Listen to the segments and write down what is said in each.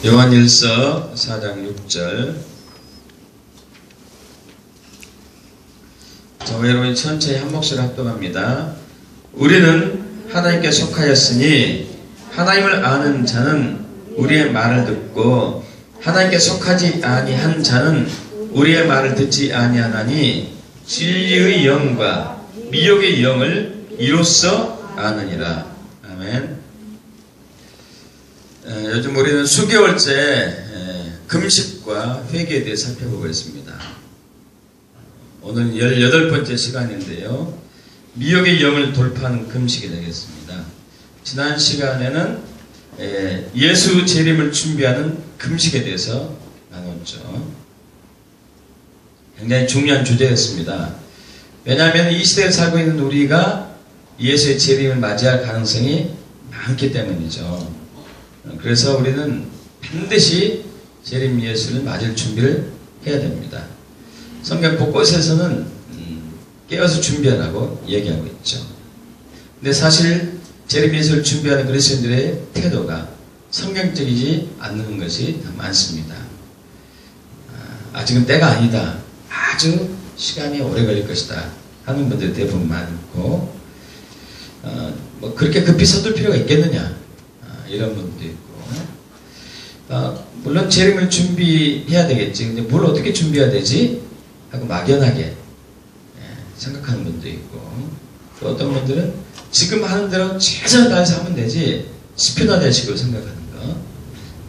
요한일서 4장 6절. 저와 여러분이 천천히 한 목소리 합동합니다. 우리는 하나님께 속하였으니 하나님을 아는 자는 우리의 말을 듣고 하나님께 속하지 아니한 자는 우리의 말을 듣지 아니하나니 진리의 영과 미혹의 영을 이로써 아느니라. 아멘. 요즘 우리는 수개월째 금식과 회개에 대해 살펴보고 있습니다. 오늘 18번째 시간인데요. 미혹의 영을 돌파하는 금식이 되겠습니다. 지난 시간에는 예수 재림을 준비하는 금식에 대해서 나눴죠. 굉장히 중요한 주제였습니다. 왜냐하면 이 시대에 살고 있는 우리가 예수의 재림을 맞이할 가능성이 많기 때문이죠. 그래서 우리는 반드시 재림 예수를 맞을 준비를 해야 됩니다. 성경 곳곳에서는 깨어서 준비하라고 얘기하고 있죠. 근데 사실 재림 예수를 준비하는 그리스도인들의 태도가 성경적이지 않는 것이 많습니다. 아직은 때가 아니다. 아주 시간이 오래 걸릴 것이다 하는 분들이 대부분 많고, 뭐 그렇게 급히 서둘 필요가 있겠느냐 이런 분도 있고, 물론 재림을 준비해야 되겠지. 근데 뭘 어떻게 준비해야 되지? 하고 막연하게 생각하는 분도 있고, 또 어떤 분들은 지금 하는 대로 최선을 다해서 하면 되지 스피너대식으로 생각하는 거.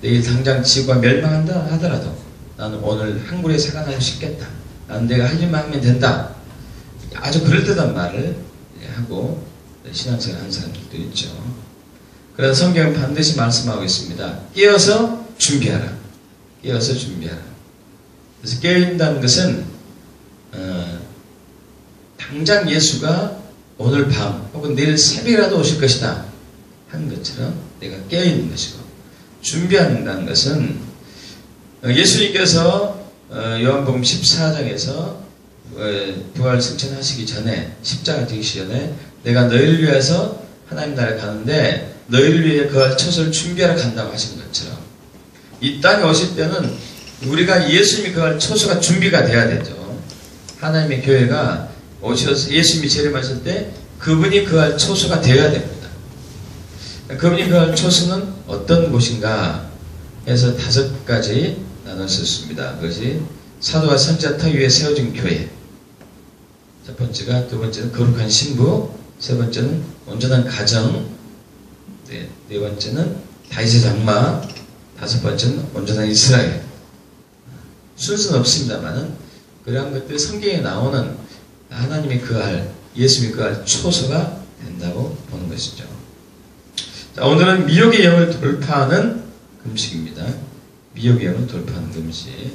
내일 당장 지구가 멸망한다 하더라도 나는 오늘 한 그루에 살아나기 쉽겠다. 나는 내가 할 일만 하면 된다. 아주 그럴듯한 말을 하고 신앙생활 하는 사람들도 있죠. 그래서 성경은 반드시 말씀하고 있습니다. 깨어서 준비하라. 깨어서 준비하라. 그래서 깨어있다는 것은 당장 예수가 오늘 밤 혹은 내일 새벽이라도 오실 것이다 하는 것처럼 내가 깨어있는 것이고, 준비한다는 것은 예수님께서 요한복음 14장에서 부활 승천하시기 전에, 십자가 지기 전에 내가 너희를 위해서 하나님 나라에 가는데 너희를 위해 거할 처소를 준비하러 간다고 하신 것처럼, 이 땅에 오실 때는 우리가 예수님이 거할 처소가 준비가 돼야 되죠. 하나님의 교회가 오셔서 예수님이 재림하실 때 그분이 거할 처소가 되어야 됩니다. 그분이 거할 처소는 어떤 곳인가 해서 5가지 나눴었습니다. 그것이 사도와 선지자 터 위에 세워진 교회, 첫 번째가, 두 번째는 거룩한 신부, 세 번째는 온전한 가정, 네 번째는 다윗의 장막, 5번째는 온전한 이스라엘. 순서는 없습니다만은 그러한 것들이 성경에 나오는 하나님이 거할, 예수님이 거할 초소가 된다고 보는 것이죠. 자, 오늘은 미혹의 영을 돌파하는 금식입니다. 미혹의 영을 돌파하는 금식.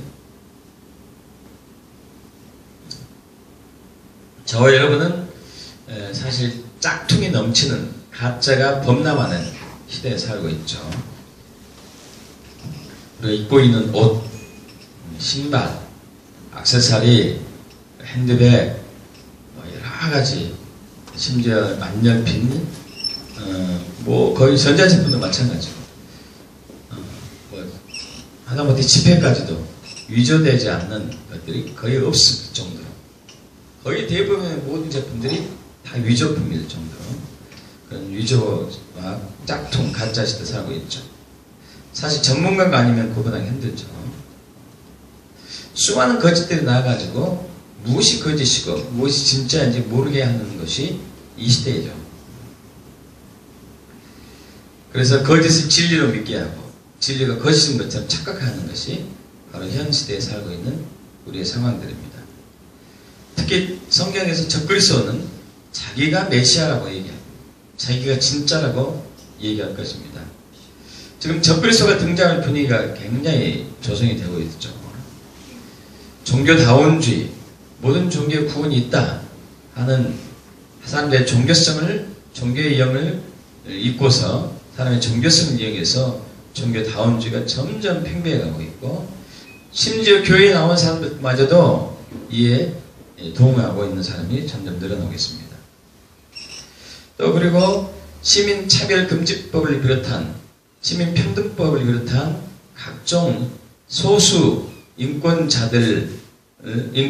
저와 여러분은 사실 짝퉁이 넘치는 가짜가 범람하는 시대에 살고 있죠. 우리가 입고 있는 옷, 신발, 액세서리, 핸드백, 여러가지, 심지어 만년필, 뭐 거의 전자제품도 마찬가지고, 하다못해 지폐까지도 위조되지 않는 것들이 거의 없을 정도로, 거의 대부분의 모든 제품들이 다 위조품일 정도로 그런 위조와 짝퉁, 가짜 시대 살고 있죠. 사실 전문가가 아니면 구분하기 힘들죠. 수많은 거짓들이 나와가지고 무엇이 거짓이고 무엇이 진짜인지 모르게 하는 것이 이 시대이죠. 그래서 거짓을 진리로 믿게 하고 진리가 거짓인 것처럼 착각하는 것이 바로 현 시대에 살고 있는 우리의 상황들입니다. 특히 성경에서 적그리스도는 자기가 메시아라고 얘기하고 자기가 진짜라고 얘기할 것입니다. 지금 적그리스도가 등장할 분위기가 굉장히 조성이 되고 있죠. 종교다원주의, 모든 종교에 구원이 있다 하는 사람들의 종교의 영을 잊고서 사람의 종교성을 이용해서 종교다원주의가 점점 팽배해가고 있고, 심지어 교회에 나온 사람들마저도 이에 동의하고 있는 사람이 점점 늘어나고 있습니다. 또 그리고 시민차별금지법을 비롯한 시민평등법을 비롯한 각종 소수 인권자들,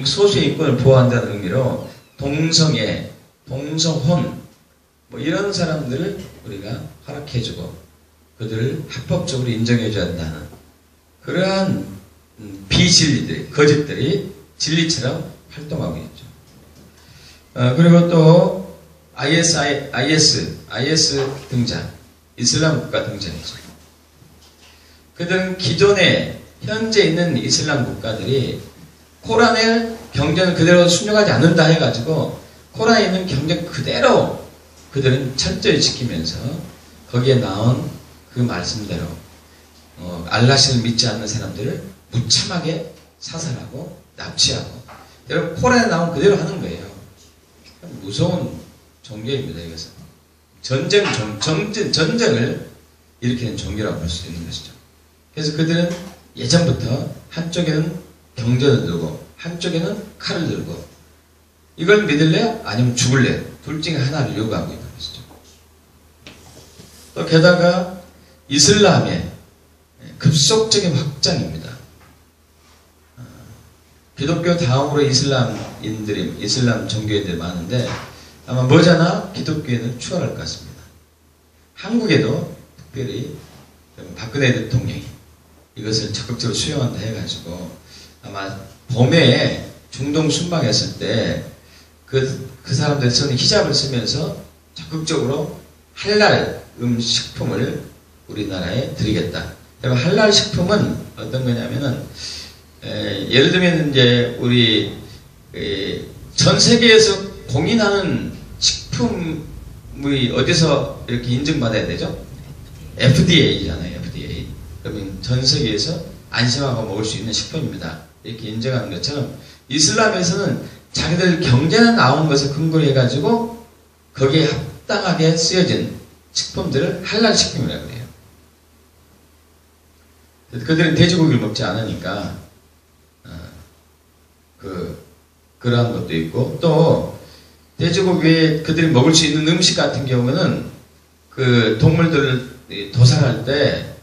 소수의 인권을 보호한다는 의미로 동성애, 동성혼 뭐 이런 사람들을 우리가 허락해주고 그들을 합법적으로 인정해줘야 한다는 그러한 비진리들이, 거짓들이 진리처럼 활동하고 있죠. 그리고 또 IS 등장, 이슬람 국가 등장이죠. 그들은 기존에 현재 있는 이슬람 국가들이 코란의 경전을 그대로 순종하지 않는다 해가지고 코란에 있는 경전 그대로 그들은 철저히 지키면서 거기에 나온 그 말씀대로 알라신을 믿지 않는 사람들을 무참하게 사살하고 납치하고 여러분 코란에 나온 그대로 하는 거예요. 무서운 종교입니다. 이것은 전쟁을 일으키는 종교라고 볼 수 있는 것이죠. 그래서 그들은 예전부터 한쪽에는 경전을 들고 한쪽에는 칼을 들고 이걸 믿을래? 아니면 죽을래? 둘 중에 하나를 요구하고 있는 것이죠. 또 게다가 이슬람의 급속적인 확장입니다. 기독교 다음으로 이슬람 종교인들이 많은데 아마 머지않아 기독교에는 추월할 것 같습니다. 한국에도 특별히 박근혜 대통령이 이것을 적극적으로 수용한다 해가지고 아마 봄에 중동 순방했을 때 그 사람들이 쓰는 히잡을 쓰면서 적극적으로 할랄 식품을 우리나라에 드리겠다. 할랄 식품은 어떤 거냐면은 예를 들면 이제 우리 전 세계에서 공인하는 식품이 어디서 이렇게 인증받아야 되죠? FDA잖아요. FDA. 그러면 전 세계에서 안심하고 먹을 수 있는 식품입니다. 이렇게 인정하는 것처럼 이슬람에서는 자기들 경제에 나온 것을 근거로 해가지고 거기에 합당하게 쓰여진 식품들을 할랄 식품이라고 해요. 그들은 돼지고기를 먹지 않으니까 그러한 것도 있고 또 돼지고기에 그들이 먹을 수 있는 음식 같은 경우는 그 동물들을 도살할 때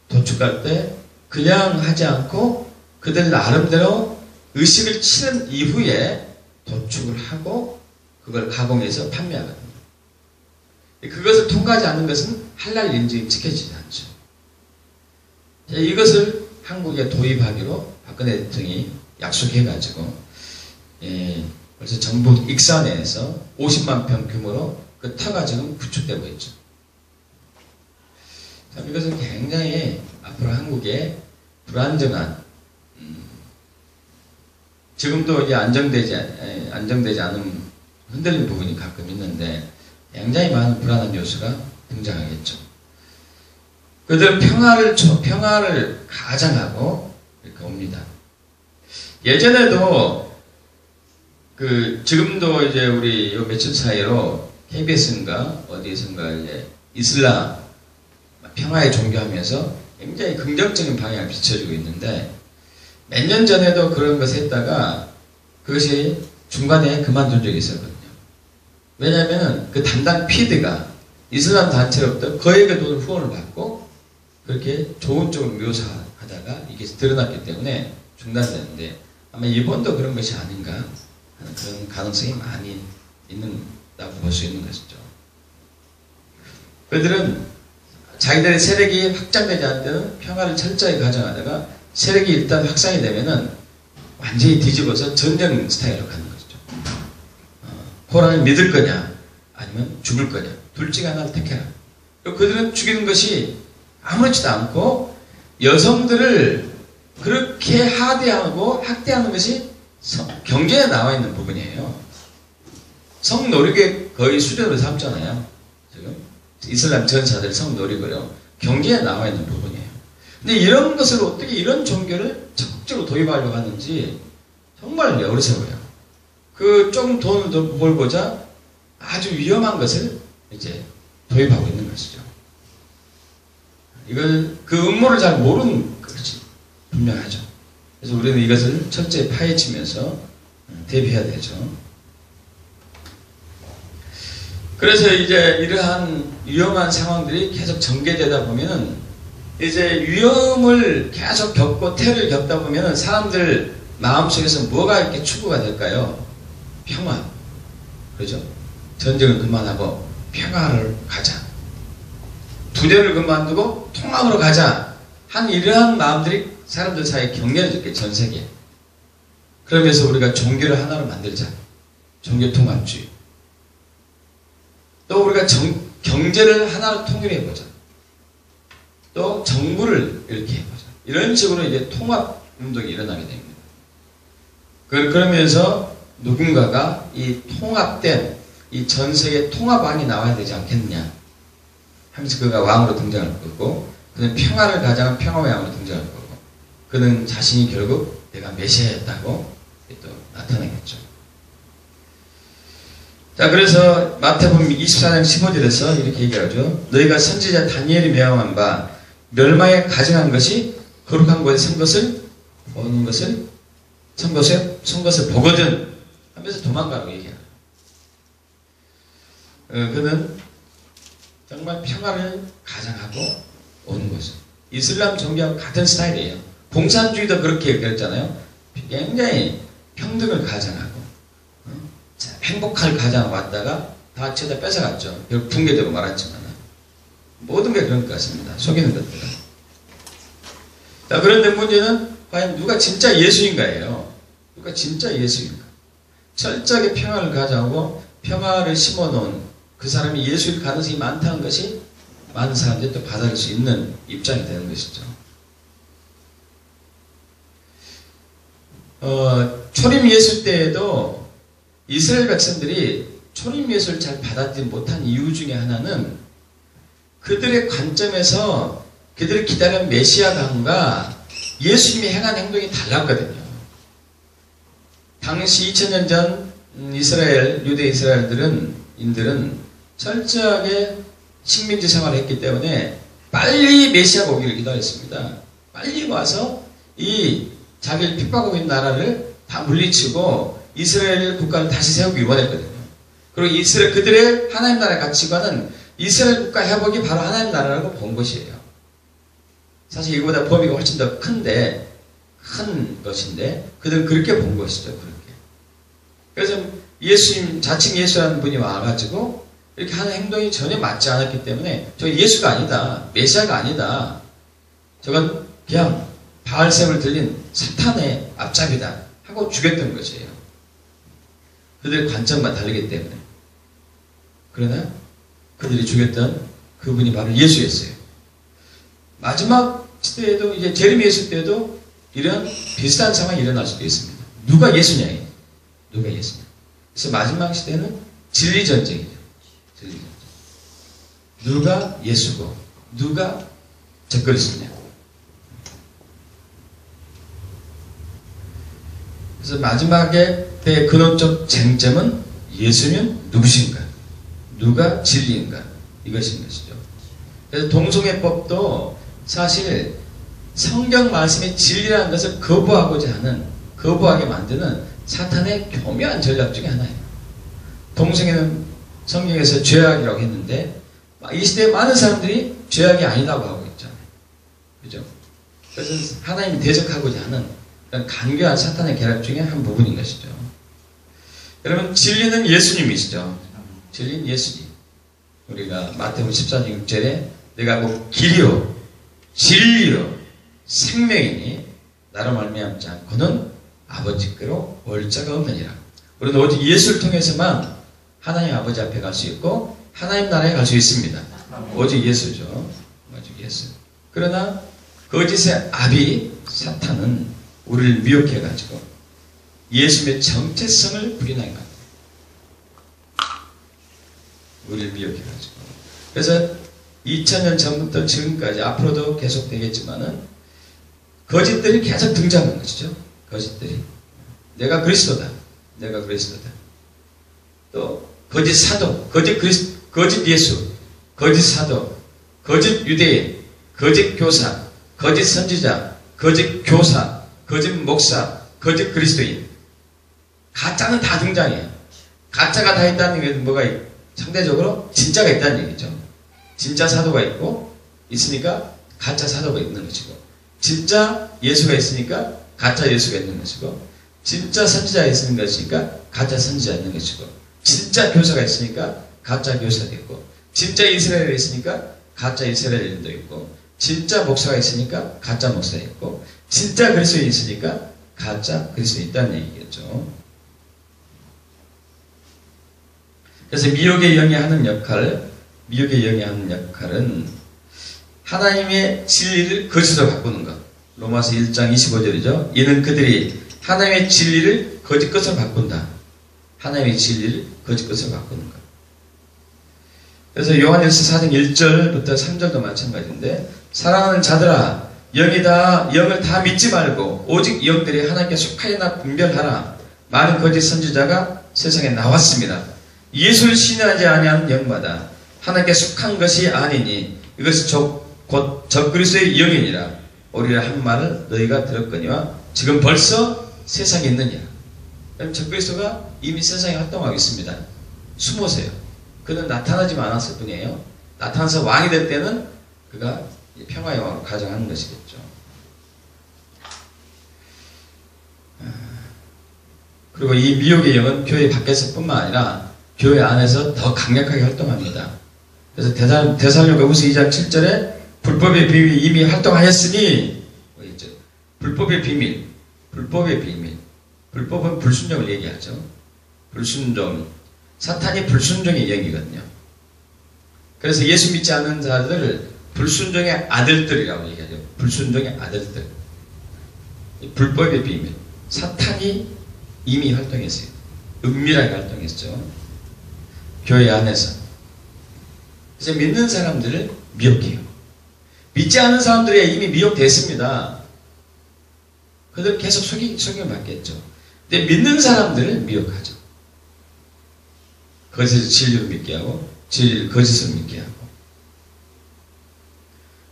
도축할 때 그냥 하지 않고 그들 나름대로 의식을 치른 이후에 도축을 하고 그걸 가공해서 판매하거든요. 그것을 통과하지 않는 것은 할랄 인증이 지켜지지 않죠. 이것을 한국에 도입하기로 박근혜 대통령이 약속해가지고 벌써 전북 익산에서 50만 평 규모로 그 터가 지금 구축되고 있죠. 참 이것은 굉장히 앞으로 한국에 불안정한 지금도 이제 안정되지 않은 흔들린 부분이 가끔 있는데 굉장히 많은 불안한 요소가 등장하겠죠. 그들은 평화를 가장하고 이렇게 옵니다. 예전에도 지금도 이제 우리 요 며칠 사이로 KBS인가 어디선가 이제 이슬람 평화에 종교하면서 굉장히 긍정적인 방향을 비춰주고 있는데 몇 년 전에도 그런 것을 했다가 그것이 중간에 그만둔 적이 있었거든요. 왜냐하면 그 담당 PD가 이슬람 단체로부터 거액의 돈을 후원을 받고 그렇게 좋은 쪽으로 묘사하다가 이게 드러났기 때문에 중단됐는데 아마 이번도 그런 것이 아닌가 하는 그런 가능성이 많이 있다고 볼 수 있는 것이죠. 그들은 자기들의 세력이 확장되지 않을 때는 평화를 철저히 가정하다가 세력이 일단 확산이 되면은 완전히 뒤집어서 전쟁 스타일로 가는 것이죠. 코란을 믿을 거냐 아니면 죽을 거냐 둘 중에 하나를 택해라. 그들은 죽이는 것이 아무렇지도 않고 여성들을 그렇게 하대하고 학대하는 것이 경전에 나와 있는 부분이에요. 성노력에 거의 수련으로 삼잖아요. 지금 이슬람 전사들 성노력으로 경전에 나와 있는 부분이에요. 근데 이런 것을 어떻게 이런 종교를 적극적으로 도입하려고 하는지 정말 어리석어요. 조금 돈을 더 벌고자 아주 위험한 것을 이제 도입하고 있는 것이죠. 이걸 그 음모를 잘 모르는 것이 분명하죠. 그래서 우리는 이것을 철저히 파헤치면서 대비해야 되죠. 그래서 이제 이러한 위험한 상황들이 계속 전개되다 보면은 이제 위험을 계속 겪고 태를 겪다 보면 사람들 마음속에서 뭐가 이렇게 추구가 될까요? 평화. 그렇죠? 전쟁을 그만하고 평화를 가자. 부대를 그만두고 통합으로 가자. 한 이러한 마음들이 사람들 사이에 격렬해졌게 전 세계에. 그러면서 우리가 종교를 하나로 만들자. 종교 통합주의. 또 우리가 경제를 하나로 통일해보자. 또 정부를 이렇게 해보자. 이런 식으로 이제 통합 운동이 일어나게 됩니다. 그러면서 누군가가 이 통합된 이 전 세계 통합왕이 나와야 되지 않겠느냐 하면서 그가 왕으로 등장할 거고, 그는 평화를 가장한 평화의 왕으로 등장할 거고, 그는 자신이 결국 내가 메시아였다고 또 나타내겠죠. 자, 그래서 마태복음 24장 15절에서 이렇게 얘기하죠. 너희가 선지자 다니엘이 명한 바 멸망에 가증한 것이 거룩한 곳에 선 것을 보는 것을 선 것을 보거든 하면서 도망가라고 얘기해요. 그는 정말 평화를 가장하고 오는 것이죠. 이슬람 종교하고 같은 스타일이에요. 공산주의도 그렇게 얘기했잖아요. 굉장히 평등을 가장하고 행복할 가장 왔다가 다 죄다 뺏어갔죠. 결국 붕괴되고 말았지만 모든 게 그런 것 같습니다. 속이는 것들은. 자, 그런데 문제는 과연 누가 진짜 예수인가예요. 누가 진짜 예수인가. 철저하게 평화를 가져오고 평화를 심어놓은 그 사람이 예수일 가능성이 많다는 것이 많은 사람들이 또 받아들일 수 있는 입장이 되는 것이죠. 초림 예수 때에도 이스라엘 백성들이 초림 예수를 잘 받아들이지 못한 이유 중에 하나는 그들의 관점에서 그들이 기다리는 메시아 강과 예수님이 행한 행동이 달랐거든요. 당시 2000년 전 이스라엘, 유대 인들은 철저하게 식민지 생활을 했기 때문에 빨리 메시아가 오기를 기다렸습니다. 빨리 와서 이 자기를 핍박하고 있는 나라를 다 물리치고 이스라엘 국가를 다시 세우기 원했거든요. 그리고 그들의 하나님 나라의 가치관은 이스라엘 국가 회복이 바로 하나님 나라라고 본 것이에요. 사실 이거보다 범위가 훨씬 더 큰 것인데 그들은 그렇게 본 것이죠. 그렇게. 그래서 예수님, 자칭 예수라는 분이 와가지고 이렇게 하는 행동이 전혀 맞지 않았기 때문에 저 예수가 아니다. 메시아가 아니다. 저건 그냥 바알셈을 들린 사탄의 앞잡이다 하고 죽였던 것이에요. 그들의 관점과 다르기 때문에. 그러나 그들이 죽였던 그분이 바로 예수였어요. 마지막 시대에도 이제 제레미야 예수 때도 이런 비슷한 상황이 일어날 수도 있습니다. 누가 예수냐? 누가 예수냐? 그래서 마지막 시대는 진리 전쟁이죠. 진리 전쟁. 누가 예수고 누가 적그리스도냐? 그래서 마지막에 의 근원적 쟁점은 예수는 누구신가? 누가 진리인가? 이것인 것이죠. 그래서 동성애법도 사실 성경 말씀의 진리라는 것을 거부하게 만드는 사탄의 교묘한 전략 중에 하나예요. 동성애는 성경에서 죄악이라고 했는데 이 시대에 많은 사람들이 죄악이 아니라고 하고 있잖아요. 그죠? 그래서 하나님이 대적하고자 하는 그런 간교한 사탄의 계략 중에 한 부분인 것이죠. 여러분, 진리는 예수님이시죠. 진리는 예수님. 우리가 마태복음 14장 6절에 내가 곧 길이요 진리요 생명이니 나로 말미암지 않고는 아버지께로 올 자가 없느니라. 우리는 오직 예수를 통해서만 하나님 아버지 앞에 갈 수 있고 하나님 나라에 갈 수 있습니다. 오직 예수죠. 오직 예수. 그러나 거짓의 아비 사탄은 우리를 미혹해가지고 예수님의 정체성을 부인하게 만듭니다. 우리를 미혹해가지고. 그래서 2000년 전부터 지금까지 앞으로도 계속 되겠지만은 거짓들이 계속 등장하는 것이죠. 거짓들이. 내가 그리스도다. 내가 그리스도다. 또 거짓 사도, 거짓 예수, 거짓 사도, 거짓 유대인, 거짓 교사, 거짓 선지자, 거짓 교사, 거짓 목사, 거짓 그리스도인. 가짜는 다 등장해요. 가짜가 다 있다는 게 뭐가 상대적으로 진짜가 있다는 얘기죠. 진짜 사도가 있으니까 가짜 사도가 있는 것이고, 진짜 예수가 있으니까 가짜 예수가 있는 것이고, 진짜 선지자가 있는 것이니까 가짜 선지자가 있는 것이고, 진짜 교사가 있으니까 가짜 교사도 있고, 진짜 이스라엘이 있으니까 가짜 이스라엘인도 있고, 진짜 목사가 있으니까 가짜 목사가 있고, 진짜 그리스도인이 있으니까 가짜 그리스도인이 있다는 얘기겠죠. 그래서 미혹의 영이 하는 역할은 하나님의 진리를 거짓으로 바꾸는 것. 로마서 1장 25절이죠. 이는 그들이 하나님의 진리를 거짓 것으로 바꾼다. 하나님의 진리를 거짓 것으로 바꾸는 것. 그래서 요한일서 4장 1절부터 3절도 마찬가지인데, 사랑하는 자들아, 영을 다 믿지 말고 오직 영들이 하나님께 속하여나 분별하라. 많은 거짓 선지자가 세상에 나왔습니다. 예수를 신뢰하지 아니하는 영마다 하나님께 속한 것이 아니니 이것이 곧 적그리스도의 영이니라. 우리가 한 말을 너희가 들었거니와 지금 벌써 세상에 있느니라. 그럼 적그리스도가 이미 세상에 활동하고 있습니다. 숨으세요. 그는 나타나지만 않았을 뿐이에요. 나타나서 왕이 될 때는 그가 평화의 왕으로 가정하는 것이겠죠. 그리고 이 미혹의 영은 교회 밖에서뿐만 아니라 교회 안에서 더 강력하게 활동합니다. 그래서 데살로니가후서 2장 7절에 불법의 비밀이 이미 활동하였으니, 불법의 비밀. 불법은 불순종을 얘기하죠. 불순종. 사탄이 불순종의 영이거든요. 그래서 예수 믿지 않는 자들을 불순종의 아들들이라고 얘기하죠. 불순종의 아들들. 불법의 비밀. 사탄이 이미 활동했어요. 은밀하게 활동했죠. 교회 안에서. 그래서 믿는 사람들을 미혹해요. 믿지 않는 사람들이 이미 미혹됐습니다. 그들은 계속 속임을 받겠죠. 근데 믿는 사람들을 미혹하죠. 거짓을 진리로 믿게 하고, 진리를 거짓으로 믿게 하고.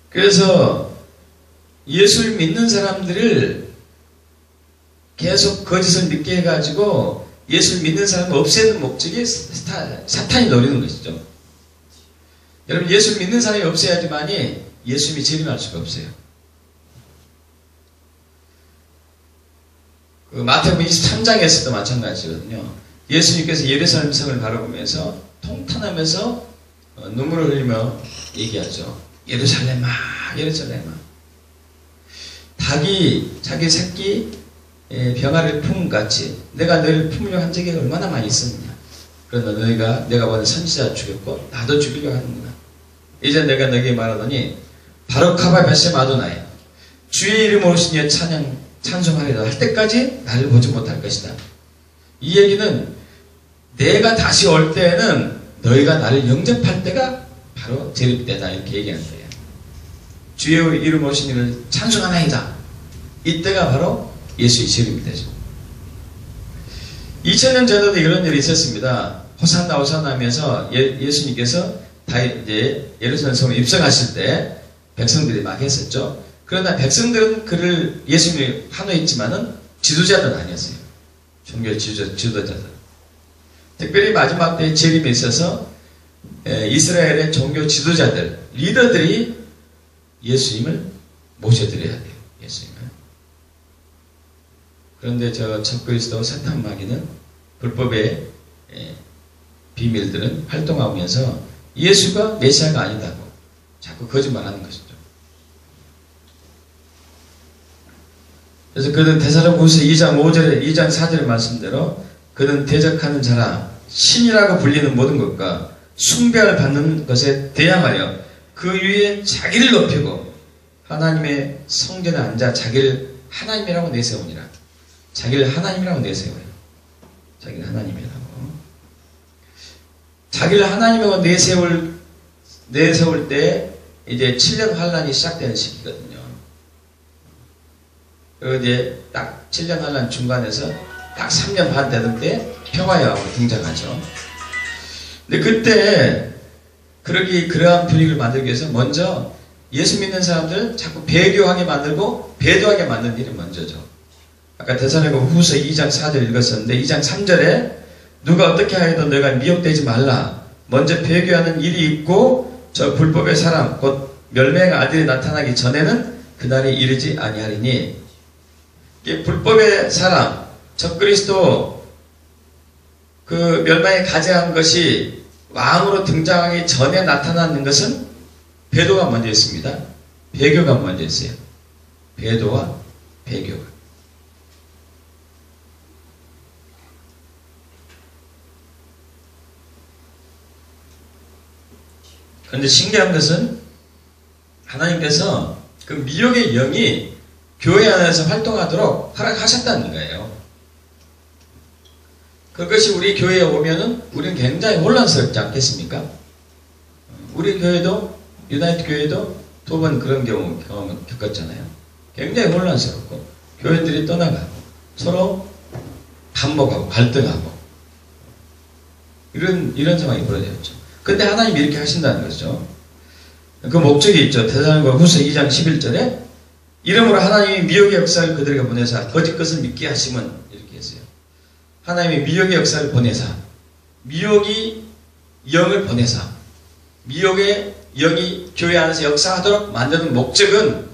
그래서 예수를 믿는 사람들을 계속 거짓을 믿게 해가지고 예수를 믿는 사람을 없애는 목적이 사탄이 노리는 것이죠. 여러분, 예수를 믿는 사람이 없어야지만이 예수님이 재림할 수가 없어요. 그 마태복음 23장에서도 마찬가지거든요. 예수님께서 예루살렘 성을 바라보면서 통탄하면서 눈물을 흘리며 얘기하죠. 예루살렘아, 예루살렘아. 닭이 자기 새끼 병아리를 품같이 내가 너희를 품으려 한 적이 얼마나 많이 있었느냐. 그러나 내가 보낸 선지자 죽였고 나도 죽이려고 하는구나. 이제 내가 너에게 말하더니 바로 카바 베셈 아도나이, 주의 이름으로 신여 찬송하리라 할 때까지 나를 보지 못할 것이다. 이 얘기는 내가 다시 올 때에는 너희가 나를 영접할 때가 바로 재림 때다, 이렇게 얘기하는 거예요. 주의 이름으로 신이를 찬송하나이다. 이때가 바로 예수의 재림이 되죠. 2000년 전에도 이런 일이 있었습니다. 호산나 호산나 하면서 예수님께서 다 이제 예루살렘 성에 입성하실 때 백성들이 막 했었죠. 그러나 백성들은 그를 예수님을 환호했지만은 지도자들은 아니었어요. 종교 지도자들. 특별히 마지막 때 재림에 있어서 이스라엘의 종교 지도자들, 리더들이 예수님을 모셔드려야 돼요. 예수님을. 그런데 저 적그리스도 사탄 마귀는 불법의 비밀들은 활동하면서 예수가 메시아가 아니다고 자꾸 거짓말하는 것이죠. 그래서 그는 데살로니가후서 2장 5절에 2장 4절의 말씀대로 그는 대적하는 자라 신이라고 불리는 모든 것과 숭배를 받는 것에 대항하여 그 위에 자기를 높이고 하나님의 성전에 앉아 자기를 하나님이라고 내세우니라. 자기를 하나님이라고 내세워요. 자기를 하나님이라고. 자기를 하나님이라고 내세울 때 이제 7년 환란이 시작되는 시기거든요. 그리고 이제 딱 7년 환란 중간에서 딱 3년 반 되던 때 평화의 왕으로 등장하죠. 근데 그때 그러한 분위기를 만들기 위해서 먼저 예수 믿는 사람들 자꾸 배교하게 만들고 배도하게 만드는 일이 먼저죠. 아까 데살로니가후서 2장 4절 읽었었는데 2장 3절에 누가 어떻게 하여도 너가 미혹되지 말라. 먼저 배교하는 일이 있고 저 불법의 사람 곧 멸망의 아들이 나타나기 전에는 그날이 이르지 아니하리니. 불법의 사람, 적그리스도 그 멸망에 가증한 것이 왕으로 등장하기 전에 나타나는 것은 배도가 먼저 있습니다. 배교가 먼저 있어요. 배도와 배교가. 그런데 신기한 것은 하나님께서 그 미혹의 영이 교회 안에서 활동하도록 허락하셨다는 거예요. 그것이 우리 교회에 오면은 우리는 굉장히 혼란스럽지 않겠습니까? 우리 교회도, 유나이트 교회도 2번 그런 경험을 겪었잖아요. 굉장히 혼란스럽고, 교회들이 떠나가고, 서로 반목하고, 갈등하고, 이런 상황이 벌어졌죠. 근데 하나님이 이렇게 하신다는 거죠. 그 목적이 있죠. 데살로니가 후서 2장 11절에 이러므로 하나님이 미혹의 역사를 그들에게 보내사 거짓 것을 믿게 하심은, 이렇게 했어요. 하나님이 미혹의 역사를 보내사, 미혹이 영을 보내사, 미혹의 영이 교회 안에서 역사하도록 만드는 목적은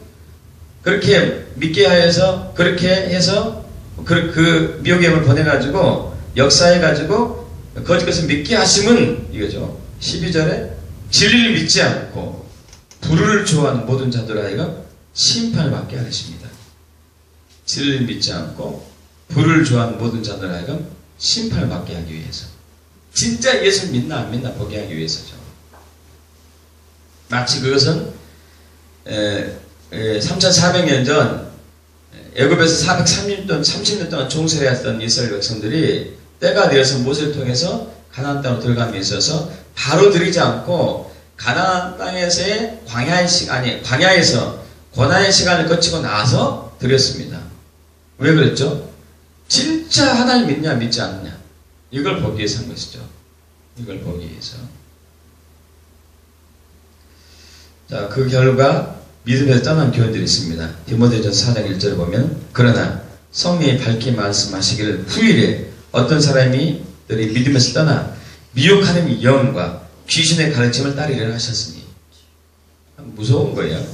그렇게 믿게 하여서, 그렇게 해서 그 미혹의 영을 보내가지고 역사해가지고 거짓 것을 믿게 하심은, 이거죠. 12절에 진리를 믿지 않고 불의를 좋아하는 모든 자들 하여금 심판을 받게 하십니다. 진리를 믿지 않고 불의를 좋아하는 모든 자들 하여금 심판을 받게 하기 위해서. 진짜 예수를 믿나 안 믿나 보게 하기 위해서죠. 마치 그것은 3400년 전 애굽에서 30년 동안 종살이했던 이스라엘 백성들이 때가 되어서 모세를 통해서 가나안 땅으로 들어감에 있어서 바로 들이지 않고 가나안 땅에서의 광야에서 고난의 시간을 거치고 나서 드렸습니다. 왜 그랬죠? 진짜 하나님 믿냐 믿지 않느냐, 이걸 보기 위해서 한 것이죠. 이걸 보기 위해서. 자, 그 결과 믿음에서 떠난 교회들이 있습니다. 디모데전서 4장 1절에 보면 그러나 성령이 밝히 말씀하시기를 후일에 어떤 사람들이 믿음에서 떠나 미혹하는 영과 귀신의 가르침을 따르려 하셨으니. 무서운 거예요.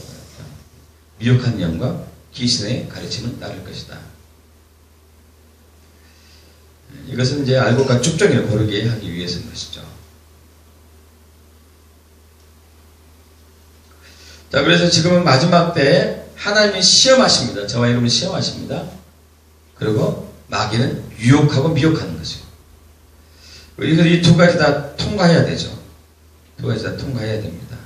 미혹한 영과 귀신의 가르침을 따를 것이다. 이것은 이제 알곡과 쭉정이를 고르게 하기 위해서인 것이죠. 자, 그래서 지금은 마지막 때에 하나님이 시험하십니다. 저와 여러분 시험하십니다. 그리고 마귀는 유혹하고 미혹하는 거죠. 그래서 이 2가지 다 통과해야 되죠. 2가지 다 통과해야 됩니다.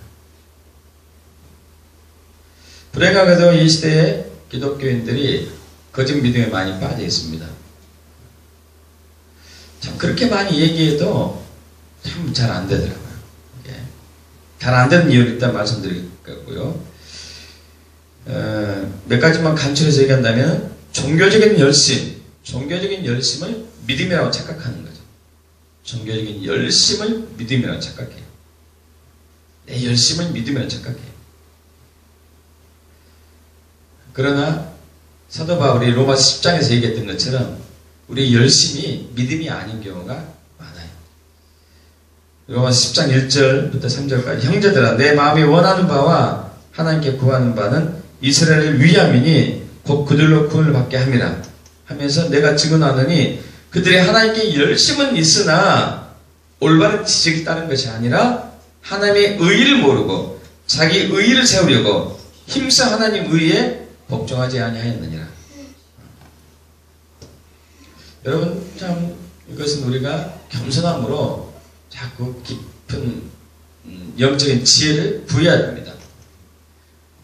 불행하게도 이 시대에 기독교인들이 거짓 믿음에 많이 빠져 있습니다. 참 그렇게 많이 얘기해도 참 잘 안 되더라고요. 잘 안 되는 이유를 일단 말씀드리겠고요. 몇 가지만 간추려서 얘기한다면 종교적인 열심을 믿음이라고 착각하는 거죠. 종교적인 열심을 믿음이라고 착각해요. 내 열심을 믿음이라고 착각해요. 그러나 사도 바울이 로마서 10장에서 얘기했던 것처럼 우리 열심이 믿음이 아닌 경우가 많아요. 로마서 10장 1절부터 3절까지 형제들아 내 마음이 원하는 바와 하나님께 구하는 바는 이스라엘을 위함이니 곧 그들로 구원을 받게 함이라 하면서 내가 증언하노니 그들이 하나님께 열심은 있으나 올바른 지식이 따른 것이 아니라 하나님의 의의를 모르고 자기 의의를 세우려고 힘써 하나님 의의에 복종하지 아니하였느니라. 여러분 참 이것은 우리가 겸손함으로 자꾸 깊은 영적인 지혜를 구해야 됩니다.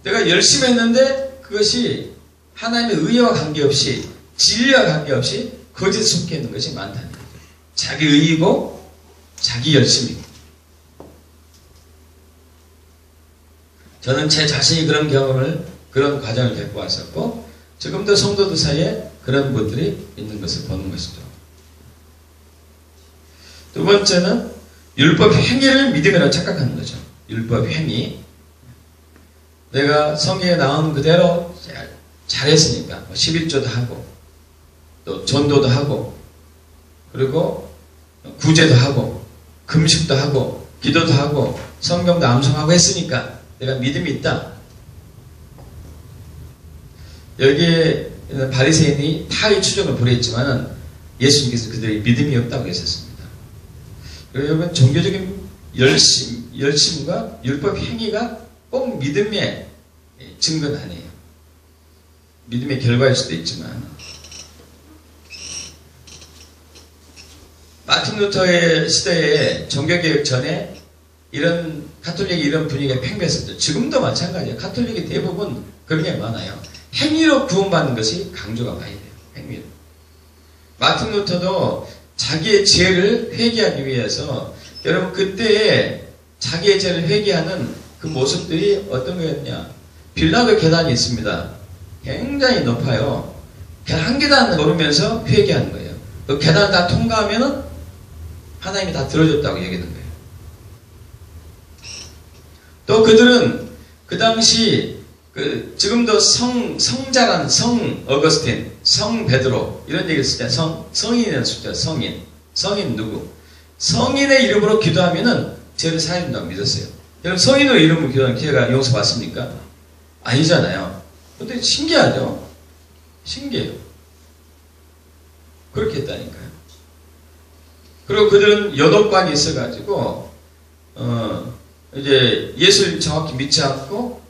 내가 열심히 했는데 그것이 하나님의 의의와 관계없이 진리와 관계없이 거짓에 속해 있는 것이 많다는 거죠. 자기 의의고 자기 열심이고. 저는 제 자신이 그런 과정을 겪고 왔었고 지금도 성도들 사이에 그런 분들이 있는 것을 보는 것이죠. 두 번째는 율법 행위를 믿음이라고 착각하는 거죠. 율법 행위. 내가 성경에 나오는 그대로 잘했으니까 11조도 하고 또 전도도 하고 그리고 구제도 하고 금식도 하고 기도도 하고 성경도 암송하고 했으니까 내가 믿음이 있다. 여기에 바리새인이 타의 추정을 벌였지만은 예수님께서 그들의 믿음이 없다고 했었습니다. 여러분, 종교적인 열심과 율법 행위가 꼭 믿음의 증거는 아니에요. 믿음의 결과일 수도 있지만, 마틴 루터의 시대에 종교개혁 전에 이런 가톨릭이 이런 분위기가 팽배했었죠. 지금도 마찬가지예요. 가톨릭이 대부분 그런 게 많아요. 행위로 구원받는 것이 강조가 많이 돼요. 행위로. 마틴 루터도 자기의 죄를 회개하기 위해서, 여러분, 그때에 자기의 죄를 회개하는 그 모습들이 어떤 거였냐. 빌라도 계단이 있습니다. 굉장히 높아요. 한 계단 오르면서 회개하는 거예요. 그 계단을 다 통과하면은 하나님이 다 들어줬다고 얘기하는 거예요. 또 그들은 그 당시 지금도 성자란 성 어거스틴, 성 베드로 이런 얘기를 쓸 때 성인이라는 숫자, 성인 누구? 성인의 이름으로 기도하면은 죄를 사해준다고 믿었어요. 여러분, 성인으로 이름으로 기도하는 기회가 용서받습니까? 아니잖아요. 근데 신기하죠? 신기해요. 그렇게 했다니까요. 그리고 그들은 여독관이 있어가지고 이제 예수를 정확히 믿지 않고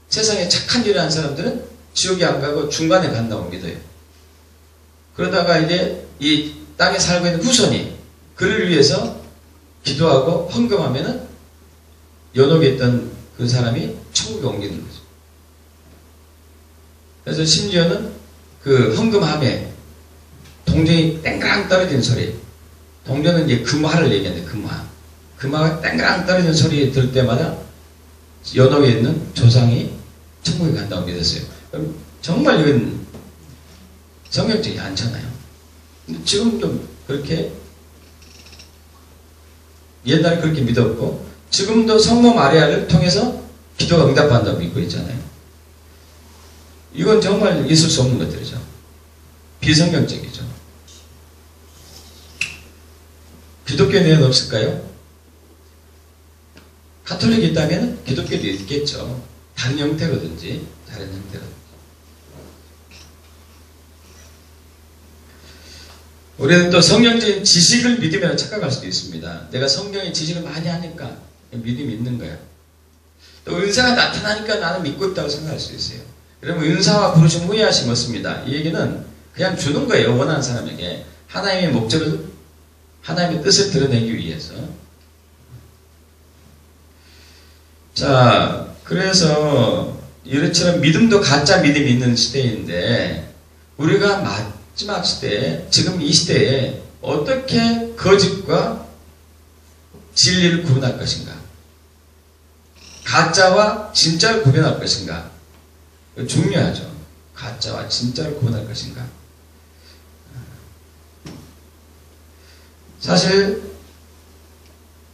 세상에 착한 일을 하는 사람들은 지옥에 안 가고 중간에 간다고 믿어요. 그러다가 이제 이 땅에 살고 있는 후손이 그를 위해서 기도하고 헌금하면은 연옥에 있던 그 사람이 천국에 옮기는 거죠. 그래서 심지어는 그 헌금함에 동전이 땡그랑 떨어지는 소리. 동전은 이제 금화를 얘기하는데, 금화가 땡그랑 떨어지는 소리 들 때마다 연옥에 있는 조상이 천국에 간다고 믿었어요. 그럼 정말 이건 성경적이지 않잖아요. 근데 지금도 그렇게, 옛날에 그렇게 믿었고, 지금도 성모 마리아를 통해서 기도가 응답한다고 믿고 있잖아요. 이건 정말 있을 수 없는 것들이죠. 비성경적이죠. 기독교 내에는 없을까요? 가톨릭이 있다면 기독교도 있겠죠. 다른 형태로든지, 다른 형태로든지. 우리는 또 성경적인 지식을 믿음이라고 착각할 수도 있습니다. 내가 성경의 지식을 많이 하니까 믿음이 있는 거야. 또 은사가 나타나니까 나는 믿고 있다고 생각할 수 있어요. 여러분, 은사와 부르심 후회하시면 없습니다. 이 얘기는 그냥 주는 거예요. 원하는 사람에게. 하나님의 목적을, 하나님의 뜻을 드러내기 위해서. 자, 그래서 이렇처럼 믿음도 가짜 믿음이 있는 시대인데, 우리가 마지막 시대에, 지금 이 시대에 어떻게 거짓과 진리를 구분할 것인가? 가짜와 진짜를 구분할 것인가? 중요하죠. 가짜와 진짜를 구분할 것인가? 사실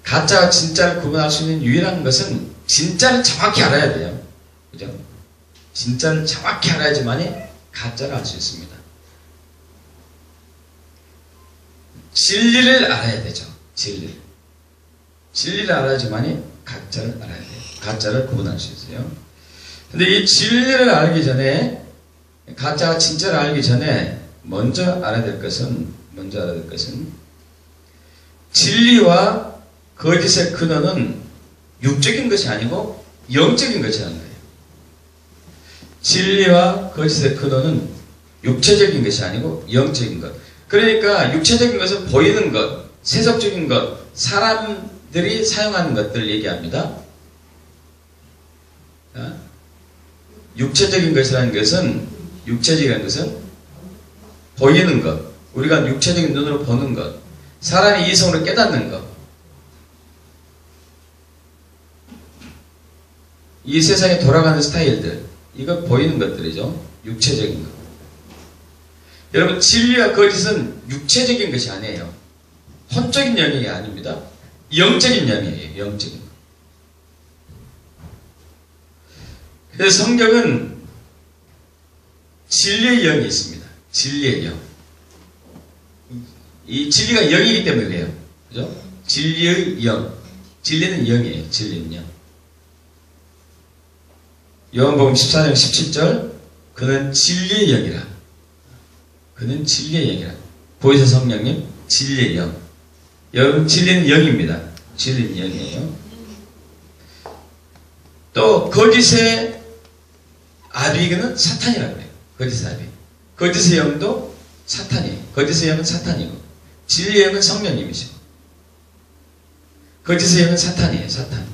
가짜와 진짜를 구분할 수 있는 유일한 것은 진짜를 정확히 알아야 돼요. 그죠? 진짜를 정확히 알아야지만이 가짜를 알 수 있습니다. 진리를 알아야 되죠. 진리를 알아야지만이 가짜를 알아야 돼요. 가짜를 구분할 수 있어요. 근데 이 진리를 알기 전에, 가짜와 진짜를 알기 전에 먼저 알아야 될 것은 진리와 거짓의 근원은 육적인 것이 아니고 영적인 것이라는 거예요. 진리와 거짓의 근원은 육체적인 것이 아니고 영적인 것. 그러니까 육체적인 것은 보이는 것, 세속적인 것, 사람들이 사용하는 것들을 얘기합니다. 육체적인 것이라는 것은 보이는 것, 우리가 육체적인 눈으로 보는 것, 사람이 이성으로 깨닫는 것, 이 세상에 돌아가는 스타일들, 이거 보이는 것들이죠. 육체적인 것. 여러분, 진리와 거짓은 육체적인 것이 아니에요. 혼적인 영역이 아닙니다. 영적인 영역이에요. 영적인 것. 그래서 성경은 진리의 영이 있습니다. 진리의 영. 이 진리가 영이기 때문에 그래요. 그죠? 진리의 영. 진리는 영이에요. 진리는 영. 요한복음 14장 17절 그는 진리의 영이라. 그는 진리의 영이라. 보이세요 성령님? 진리의 영. 여러분 진리는 영입니다. 진리는 영이에요. 또 거짓의 아비는 사탄이라고 해요. 거짓의 아비. 거짓의 영도 사탄이에요. 거짓의 영은 사탄이고 진리의 영은 성령님이시고 거짓의 영은 사탄이에요. 사탄.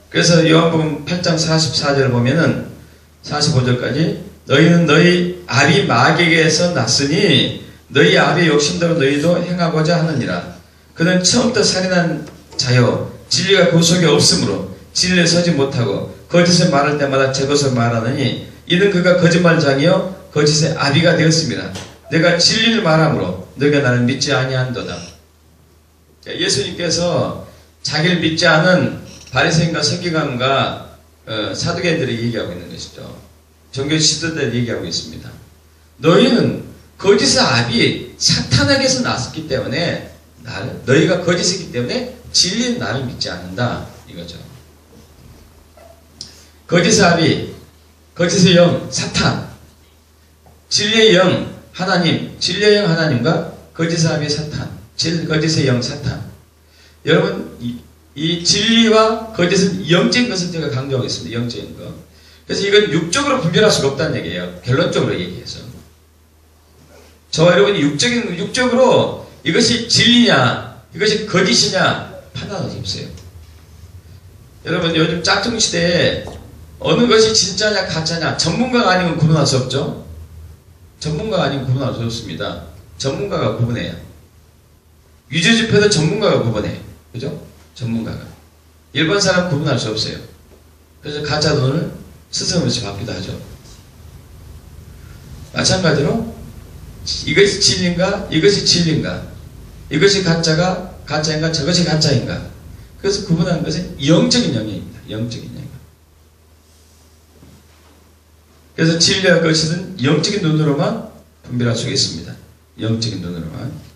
그래서 요한복음 8장 44절 보면은 45절까지 너희는 너희 아비 마귀에게서 났으니 너희 아비의 욕심대로 너희도 행하고자 하느니라. 그는 처음부터 살인한 자요 진리가 그 속에 없으므로 진리에 서지 못하고 거짓을 말할 때마다 제 것을 말하느니 이는 그가 거짓말장이요 거짓의 아비가 되었습니다. 내가 진리를 말하므로 너희가 나를 믿지 아니한도다. 예수님께서 자기를 믿지 않은 바리새인과 서기관과 사두개인들이 얘기하고 있는 것이죠. 종교 지도자들이 얘기하고 있습니다. 너희는 거짓의 아비 사탄에게서 났었기 때문에 너희가 거짓이기 때문에 진리는 나를 믿지 않는다 이거죠. 거짓의 아비, 거짓의 영 사탄, 진리의 영 하나님, 진리의 영 하나님과 거짓의 아비 사탄, 거짓의 영 사탄. 여러분 이 진리와 거짓은 영적인 것을 제가 강조하고 있습니다. 영적인 것. 그래서 이건 육적으로 분별할 수가 없다는 얘기예요. 결론적으로 얘기해서. 저와 여러분이 육적으로 이것이 진리냐, 이것이 거짓이냐 판단할 수 없어요. 여러분 요즘 짝퉁 시대에 어느 것이 진짜냐 가짜냐 전문가가 아니면 구분할 수 없죠. 전문가가 아니면 구분할 수 없습니다. 전문가가 구분해요. 유죄집회도 전문가가 구분해요. 그죠? 전문가가. 일반 사람 구분할 수 없어요. 그래서 가짜 돈을 스스럼없이 받기도 하죠. 마찬가지로 이것이 진리인가? 이것이 진리인가? 이것이 가짜인가? 저것이 가짜인가? 그래서 구분하는 것은 영적인 영역입니다. 영적인 영역. 그래서 진리와 거짓은 영적인 눈으로만 분별할 수가 있습니다. 영적인 눈으로만.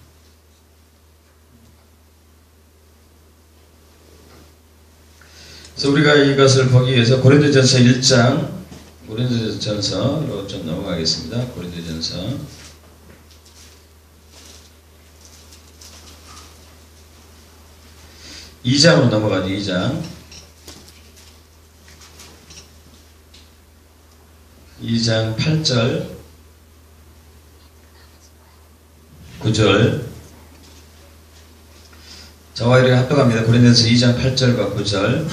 그래서 우리가 이것을 보기 위해서 고린도전서 1장, 고린도전서로 좀 넘어가겠습니다. 고린도전서 2장으로 넘어가죠. 2장 8절 9절 저와 이렇게 합독합니다. 고린도전서 2장 8절과 9절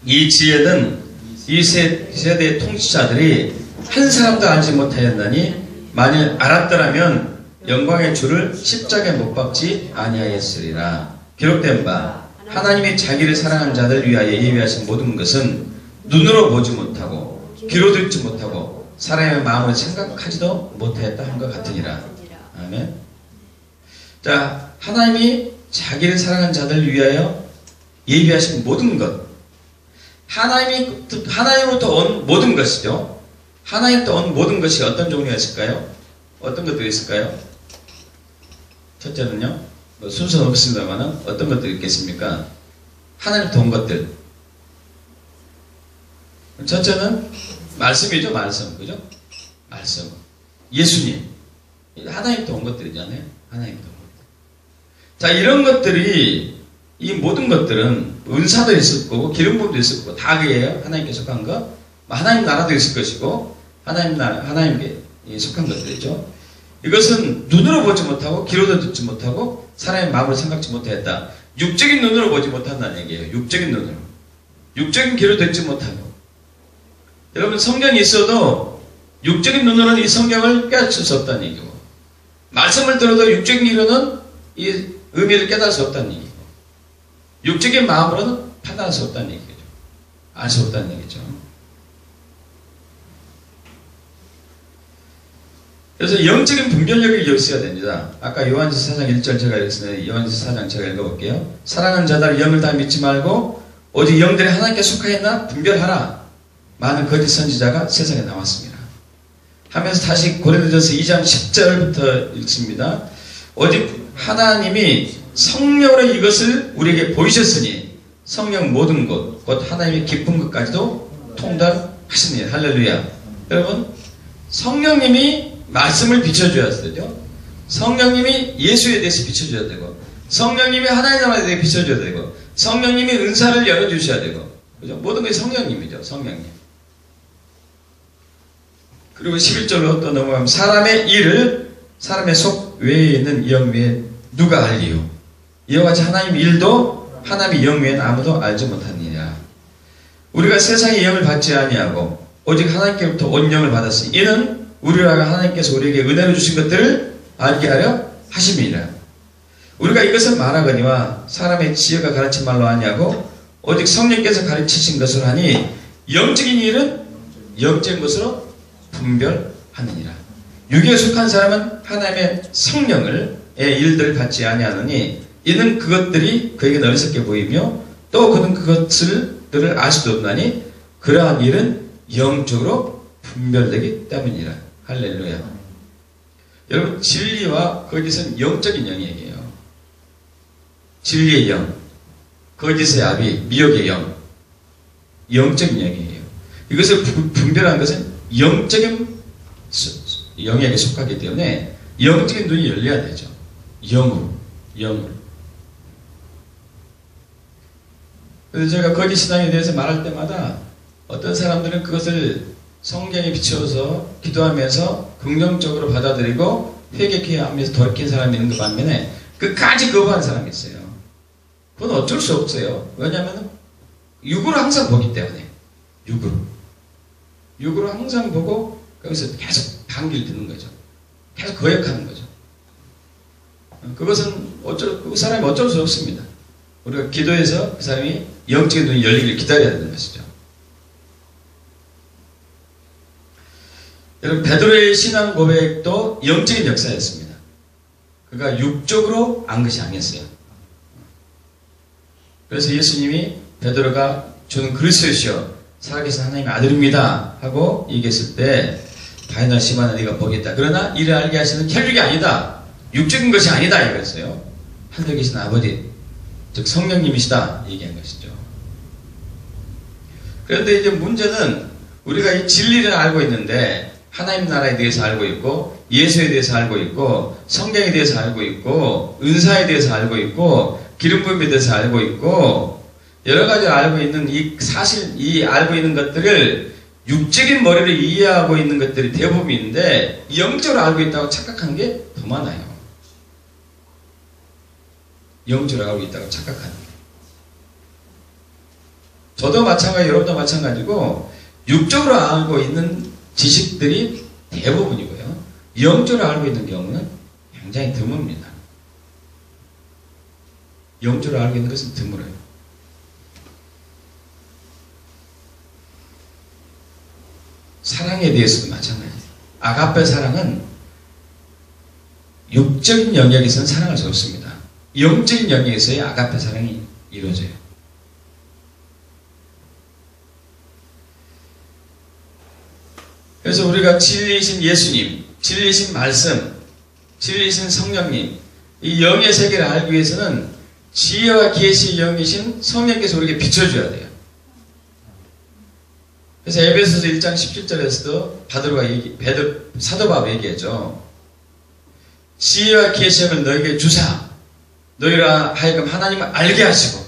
이 지혜는 이 세대의 통치자들이 한 사람도 알지 못하였나니 만일 알았더라면 영광의 주를 십자가에 못 박지 아니하였으리라. 기록된 바 하나님이 자기를 사랑하는 자들 위하여 예비하신 모든 것은 눈으로 보지 못하고 귀로 듣지 못하고 사람의 마음으로 생각하지도 못하였다 한 것 같으니라. 아멘. 자, 하나님이 자기를 사랑하는 자들 위하여 예비하신 모든 것, 하나님으로부터 온 모든 것이죠. 하나님부터 온 모든 것이 어떤 종류가 있을까요? 어떤 것들이 있을까요? 첫째는요, 순서는 없습니다만 어떤 것들이 있겠습니까? 하나님부터 온 것들. 첫째는 말씀이죠. 말씀. 그죠? 말씀. 예수님. 하나님부터 온 것들이잖아요. 하나님부터 온 것들. 자, 이런 것들이, 이 모든 것들은 은사도 있을 거고 기름부음도 있을 거고 다 그예요. 하나님께 속한 거. 하나님 나라도 있을 것이고 하나님께 속한 것들이죠. 이것은 눈으로 보지 못하고 귀로도 듣지 못하고 사람의 마음으로 생각지 못했다. 육적인 눈으로 보지 못한다는 얘기예요. 육적인 눈으로. 육적인 귀로 듣지 못하고. 여러분 성경이 있어도 육적인 눈으로는 이 성경을 깨닫을 수 없다는 얘기고 말씀을 들어도 육적인 귀로는 이 의미를 깨달을 수 없다는 얘기고 육적인 마음으로는 판단할 수 없다는 얘기죠. 알 수 없다는 얘기죠. 그래서 영적인 분별력이 있어야 됩니다. 아까 요한일서 4장 1절 제가 읽었습니다. 요한일서 4장 제가 읽어볼게요. 사랑하는 자들 영을 다 믿지 말고 오직 영들이 하나님께 속하였나 분별하라. 많은 거짓 선지자가 세상에 나왔습니다. 하면서 다시 고린도전서 2장 10절부터 읽습니다. 오직 하나님이 성령으로 이것을 우리에게 보이셨으니 성령 모든 것 곧 하나님의 깊은 것까지도 통달하시느니라. 할렐루야. 여러분, 성령님이 말씀을 비춰줘야 되죠. 성령님이 예수에 대해서 비춰줘야 되고, 성령님이 하나님 나라에 대해 비춰줘야 되고, 성령님이 은사를 열어주셔야 되고, 그죠? 모든 것이 성령님이죠. 성령님. 그리고 11절로 또 넘어가면 사람의 일을 사람의 속 외에 있는 영 외에 누가 알리요? 이와 같이 하나님의 일도 하나님의 영 외에는 아무도 알지 못하느니라. 우리가 세상의 영을 받지 아니하고 오직 하나님께로부터 온 영을 받았으니 이는 우리가 하나님께서 우리에게 은혜로 주신 것들을 알게 하려 하심이니라. 우리가 이것을 말하거니와 사람의 지혜가 가르친 말로 아니하고 오직 성령께서 가르치신 것을 하니 영적인 일은 영적인 것으로 분별하느니라. 육에 속한 사람은 하나님의 성령의 일들을 받지 아니하느니 이는 그것들이 그에게 어리석게 보이며 또 그는 그것들을 알 수도 없나니 그러한 일은 영적으로 분별되기 때문이라. 할렐루야. 여러분, 진리와 거짓은 영적인 영이에요. 진리의 영, 거짓의 아비, 미혹의 영, 영적인 영이에요. 이것을 분별하는 것은 영적인 영에게 속하기 때문에 영적인 눈이 열려야 되죠. 영으로. 그래서 제가 거짓 신앙에 대해서 말할 때마다 어떤 사람들은 그것을 성경에 비추어서 기도하면서 긍정적으로 받아들이고 회개케 하면서 돌이킨 사람이 있는 것 반면에 끝까지 거부한 사람이 있어요. 그건 어쩔 수 없어요. 왜냐하면 육으로 항상 보기 때문에. 육으로 항상 보고 거기서 계속 반기를 듣는 거죠. 계속 거역하는 거죠. 그것은 그 사람이 어쩔 수 없습니다. 우리가 기도해서 그 사람이 영적인 눈이 열리기를 기다려야 되는 것이죠. 여러분, 베드로의 신앙 고백도 영적인 역사였습니다. 그가 육적으로 안 것이 아니었어요. 그래서 예수님이 베드로가 저는 그리스도시여 살아계신 하나님의 아들입니다 하고 얘기했을 때 다이나 시마나 네가 보겠다. 그러나 이를 알게 하시는 혈육이 아니다. 육적인 것이 아니다 이거였어요. 하늘에 계신 아버지 즉 성령님이시다 얘기한 것이죠. 그런데 이제 문제는 우리가 이 진리를 알고 있는데 하나님 나라에 대해서 알고 있고 예수에 대해서 알고 있고 성경에 대해서 알고 있고 은사에 대해서 알고 있고 기름 부음에 대해서 알고 있고 여러 가지 알고 있는 이 알고 있는 것들을 육적인 머리로 이해하고 있는 것들이 대부분인데 영적으로 알고 있다고 착각하는 게 더 많아요. 영적으로 알고 있다고 착각하는 게. 저도 마찬가지, 여러분도 마찬가지고 육적으로 알고 있는 지식들이 대부분이고요. 영적으로 알고 있는 경우는 굉장히 드뭅니다. 영적으로 알고 있는 것은 드물어요. 사랑에 대해서도 마찬가지예요. 아가페 사랑은 육적인 영역에서는 사랑할 수 없습니다. 영적인 영역에서의 아가페 사랑이 이루어져요. 그래서 우리가 진리이신 예수님, 진리이신 말씀, 진리이신 성령님, 이 영의 세계를 알기 위해서는 지혜와 계시의 영이신 성령께서 우리에게 비춰줘야 돼요. 그래서 에베소서 1장 17절에서도 사도 바울이 얘기했죠. 지혜와 계시를 너에게 주사 너희라 하여금 하나님을 알게 하시고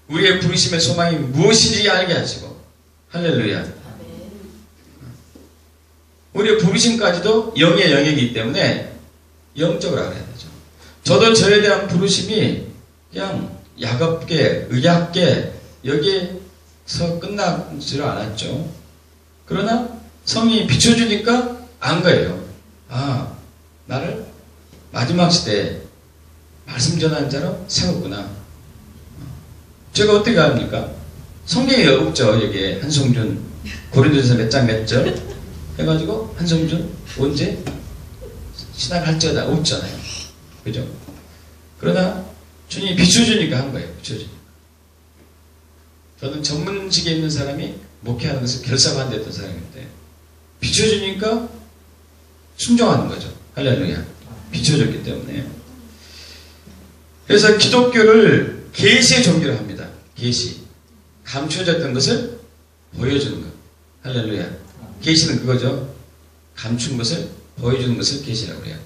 우리의 부르심의 소망이 무엇인지 알게 하시고 할렐루야. 우리의 부르심까지도 영의 영역이기 때문에 영적으로 알아야 되죠. 저도 저에 대한 부르심이 그냥 야곱계, 의학계 여기에서 끝나지를 않았죠. 그러나 성령이 비춰주니까 안 거예요. 아, 나를 마지막 시대에 말씀 전하는 자로 세웠구나. 제가 어떻게 합니까? 성경에 없죠. 여기에 한성준 고린도전서 몇 장 몇 절 해가지고 한성준 언제 신학할지어다 없잖아요. 그죠? 그러나 주님이 비춰주니까 한 거예요. 비춰주니까. 저는 전문직에 있는 사람이 목회하는 것을 결사반대했던 사람인데 비춰주니까 순종하는 거죠. 할렐루야. 비춰줬기 때문에. 그래서 기독교를 계시의 종교로 합니다. 계시. 감춰졌던 것을 보여주는 것. 할렐루야. 계시는 그거죠. 감춘 것을 보여주는 것을 계시라고 그래요.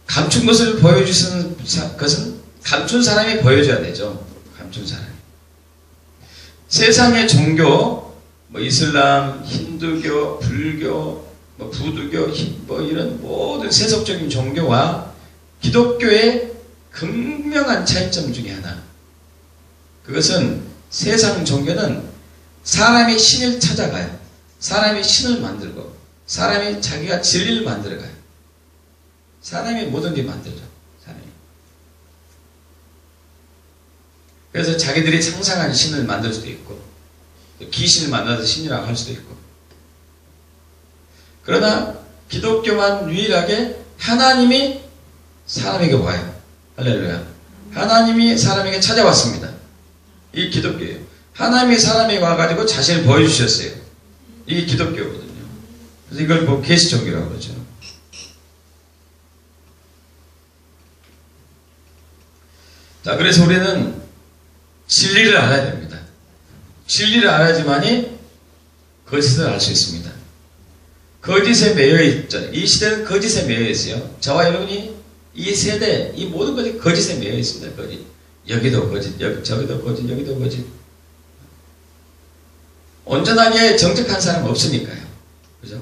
감춘 것을 보여주는 것은 감춘 사람이 보여줘야 되죠. 감춘 사람이. 세상의 종교, 뭐 이슬람, 힌두교, 불교, 뭐 부두교, 뭐 이런 모든 세속적인 종교와 기독교의 극명한 차이점 중에 하나. 그것은 세상 종교는 사람이 신을 찾아가요. 사람이 신을 만들고 사람이 자기가 진리를 만들어가요. 사람이 모든 게 만들죠. 사람이. 그래서 자기들이 상상한 신을 만들 수도 있고 귀신을 만나서 신이라고 할 수도 있고. 그러나 기독교만 유일하게 하나님이 사람에게 와요. 할렐루야. 하나님이 사람에게 찾아왔습니다. 이 기독교예요. 하나님이 사람에게 와가지고 자신을 보여주셨어요. 이게 기독교거든요. 그래서 이걸 뭐 계시종교라고 그러죠. 자, 그래서 우리는 진리를 알아야 됩니다. 진리를 알아야지만이 거짓을 알 수 있습니다. 거짓에 매여 있죠. 이 시대는 거짓에 매여 있어요. 저와 여러분이 이 세대, 이 모든 것이 거짓에 매여 있습니다. 거짓. 여기도 거짓, 저기도 거짓, 여기도 거짓. 온전하게 정직한 사람 없으니까요. 그죠?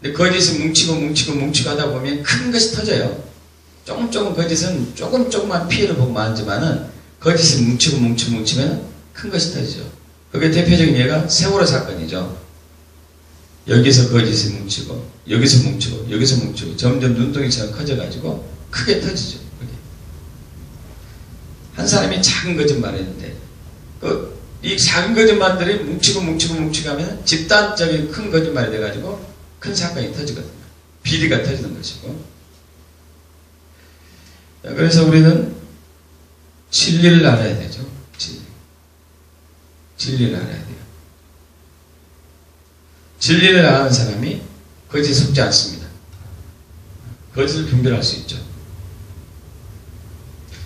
근데 거짓은 뭉치고 하다 보면 큰 것이 터져요. 조금 거짓은 조금만 피해를 보면 많지만은 거짓은 뭉치면 큰 것이 터지죠. 그게 대표적인 예가 세월호 사건이죠. 여기서 거짓이 뭉치고 여기서 뭉치고 점점 눈덩이처럼 커져가지고 크게 터지죠. 그게. 한 사람이 작은 거짓말 했는데 이 작은 거짓말들이 뭉치고 하면 집단적인 큰 거짓말이 돼가지고 큰 사건이 터지거든요. 비리가 터지는 것이고. 그래서 우리는 진리를 알아야 되죠. 진리를 알아야 돼요. 진리를 아는 사람이 거짓에 속지 않습니다. 거짓을 분별할 수 있죠.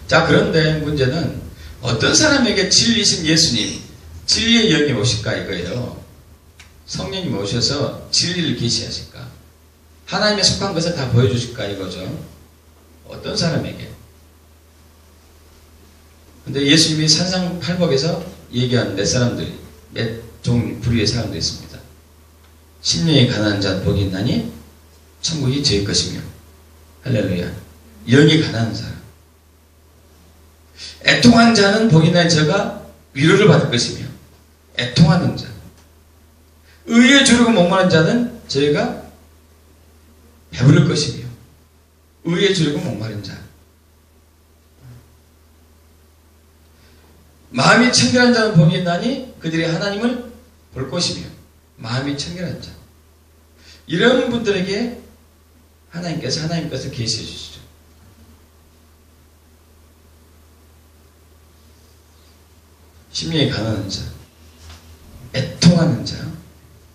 자, 그런데 문제는 어떤 사람에게 진리이신 예수님, 진리의 영이 오실까 이거예요. 성령님이 오셔서 진리를 계시하실까? 하나님에 속한 것을 다 보여주실까 이거죠. 어떤 사람에게? 근데 예수님이 산상팔복에서 얘기한 몇 사람들이, 몇 종 부류의 사람도 있습니다. 심령이 가난한 자는 복이 있나니 천국이 저희 것이며. 할렐루야. 영이 가난한 사람. 애통한 자는 복이 있나니 저가 위로를 받을 것이며. 애통하는 자. 의에 주르고 목마른 자는 저희가 배부를 것이며. 의에 주르고 목마른 자. 마음이 청결한 자는 복이 있나니 그들이 하나님을 볼 것이며. 마음이 청결한 자. 이런 분들에게 하나님께서 하나님 것을 계시해 주시죠. 심령이 가난한 자, 애통하는 자,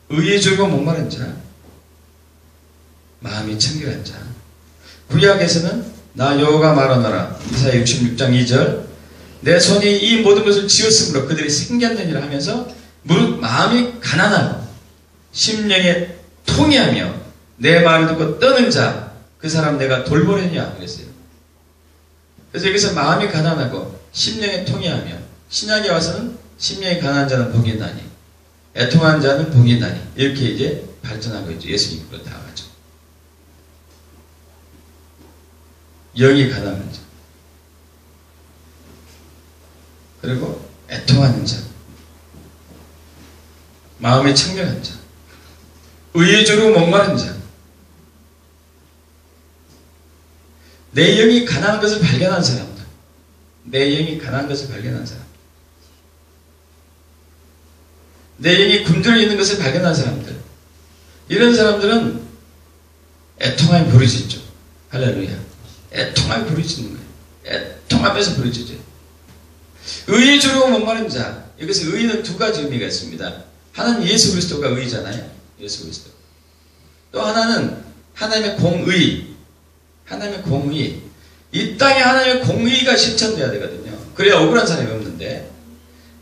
의에 줄고 목마른 자, 마음이 청결한 자. 구약에서는 나 여호와가 말하노라. 이사야 66장 2절. 내 손이 이 모든 것을 지었으므로 그들이 생겼느니라 하면서 무릇 마음이 가난하고 심령에 통해하며 내 말을 듣고 떠는 자, 그 사람 내가 돌보려냐 그랬어요. 그래서 여기서 마음이 가난하고 심령에 통해하며, 신약에 와서는 심령이 가난한 자는 복이 있나니 애통한 자는 복이 있나니 이렇게 이제 발전하고 있죠. 예수님으로 다가가죠. 영이 가난한 자, 그리고 애통하는 자, 마음이 청결한 자, 의에 주르고 목마른 자. 내 영이 가난한 것을 발견한 사람들. 내 영이 가난한 것을 발견한 사람. 내 영이 굶주려 있는 것을 발견한 사람들. 이런 사람들은 애통하며 부르짖죠. 할렐루야. 애통하며 부르짖는 거예요. 애통하면서 부르짖어요. 의에 주르고 목마른 자. 여기서 의는 두 가지 의미가 있습니다. 하나는 예수 그리스도가 의잖아요. 예수 그리스도. 또 하나는 하나님의 공의. 하나님의 공의. 이 땅에 하나님의 공의가 실천돼야 되거든요. 그래야 억울한 사람이 없는데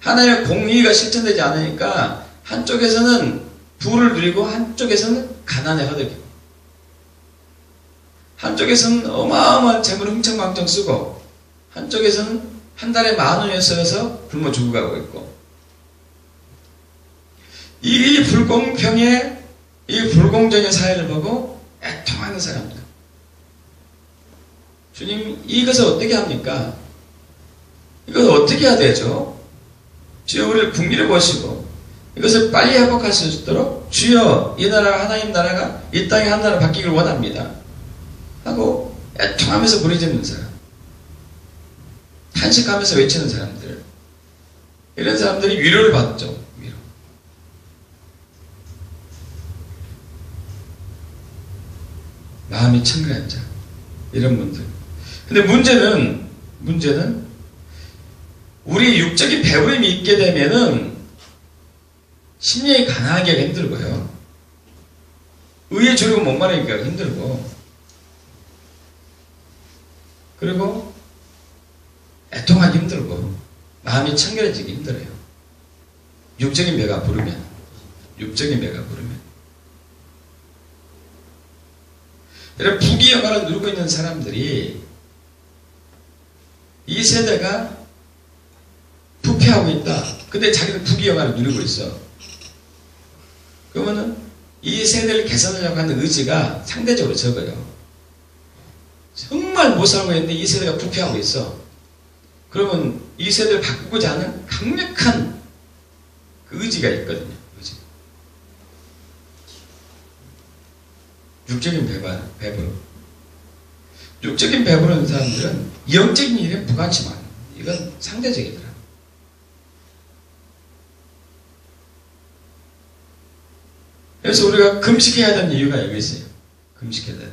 하나님의 공의가 실천되지 않으니까 한쪽에서는 부를 누리고 한쪽에서는 가난에 허덕이고 한쪽에서는 어마어마한 재물을 흥청망청 쓰고 한쪽에서는 한 달에 10,000원에 써서 굶어 죽어가고 있고 이 불공평의 이 불공정의 사회를 보고 애통하는 사람들 주님 이것을 어떻게 합니까? 이것을 어떻게 해야 되죠? 주여 우리를 국리를 보시고 이것을 빨리 회복할 수 있도록 주여 이 나라가 하나님 나라가 이 땅의 한 나라 바뀌길 원합니다 하고 애통하면서 부르짖는 사람 탄식하면서 외치는 사람들 이런 사람들이 위로를 받죠. 위로. 마음이 청결한 자 이런 분들 근데 문제는 우리 육적인 배부름이 있게 되면은 심령이 가난하기가 힘들고요. 의에 주려고 목마르기가 힘들고 그리고 애통하기 힘들고 마음이 청결해지기 힘들어요. 육적인 배가 부르면 여러분 부귀영화를 누리고 있는 사람들이 이 세대가 부패하고 있다. 근데 자기는 부귀영화를 누리고 있어. 그러면은 이 세대를 개선하려고 하는 의지가 상대적으로 적어요. 정말 못 살고 있는데 이 세대가 부패하고 있어. 그러면 이 세대를 바꾸고자 하는 강력한 그 의지가 있거든요. 의지. 육적인 배부름. 육적인 배부른 사람들은 영적인 일에 무관심한 이건 상대적이더라. 그래서 우리가 금식해야 되는 이유가 여기 있어요. 금식해야 되는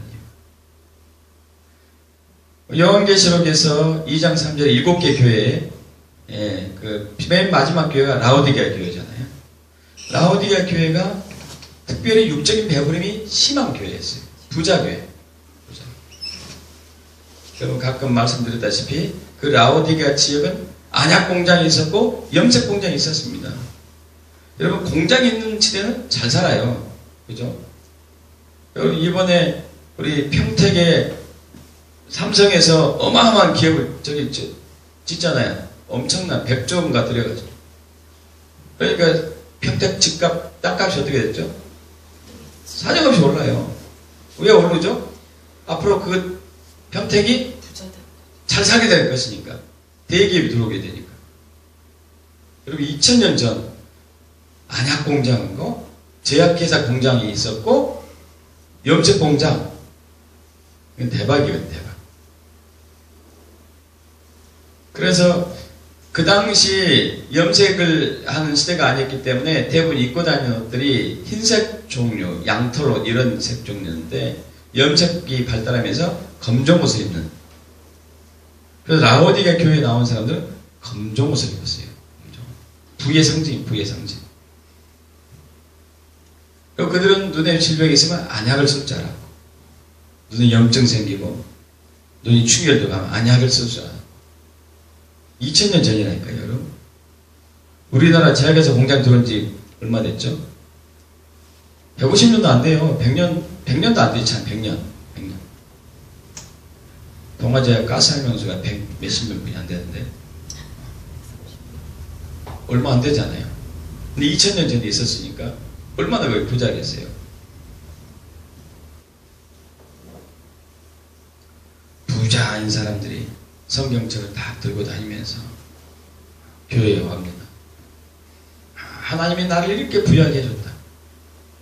이유. 요한계시록에서 2장 3절에 7개 교회에 그 맨 마지막 교회가 라오디게아 교회잖아요. 라오디게아 교회가 특별히 육적인 배부름이 심한 교회였어요. 부자 교회. 여러분 가끔 말씀드렸다시피 그 라오디게아 지역은 안약 공장이 있었고 염색 공장이 있었습니다. 여러분 공장이 있는 지대는 잘 살아요. 그죠? 여러분 이번에 우리 평택에 삼성에서 어마어마한 기업을 짓잖아요. 엄청난 100조 원가 들여가지고. 그러니까 평택 집값, 땅값이 어떻게 됐죠? 사정없이 올라요. 왜 오르죠? 앞으로 그 평택이 잘 살게 될 것이니까. 대기업이 들어오게 되니까. 여러분 2000년 전 안약 공장이고 제약회사 공장이 있었고 염색 공장 이건 대박이거든요. 대박. 그래서 그 당시 염색을 하는 시대가 아니었기 때문에 대부분 입고 다니는 옷들이 흰색 종류, 양털 옷 이런 색 종류인데 염색이 발달하면서 검정 옷을 입는. 그래서 라오디게아 교회에 나온 사람들은 검정 옷을 입었어요. 부의 상징, 부의 상징. 그리고 그들은 눈에 질병이 있으면 안약을 쓸 줄 알았고, 눈에 염증 생기고, 눈이 충혈도 가면 안약을 쓸 줄 알았고. 2000년 전이라니까요, 여러분. 우리나라 제약회사 공장 들어온 지 얼마 됐죠? 150년도 안 돼요. 100년도 안 되지, 참, 100년. 동아제약 가스활명수가 100 몇십 년뿐이 안 되는데. 얼마 안 되잖아요. 근데 2000년 전에 있었으니까 얼마나 그 부자겠어요. 부자인 사람들이 성경책을 다 들고 다니면서 교회에 옵니다. 하나님이 나를 이렇게 부유하게 해줬다.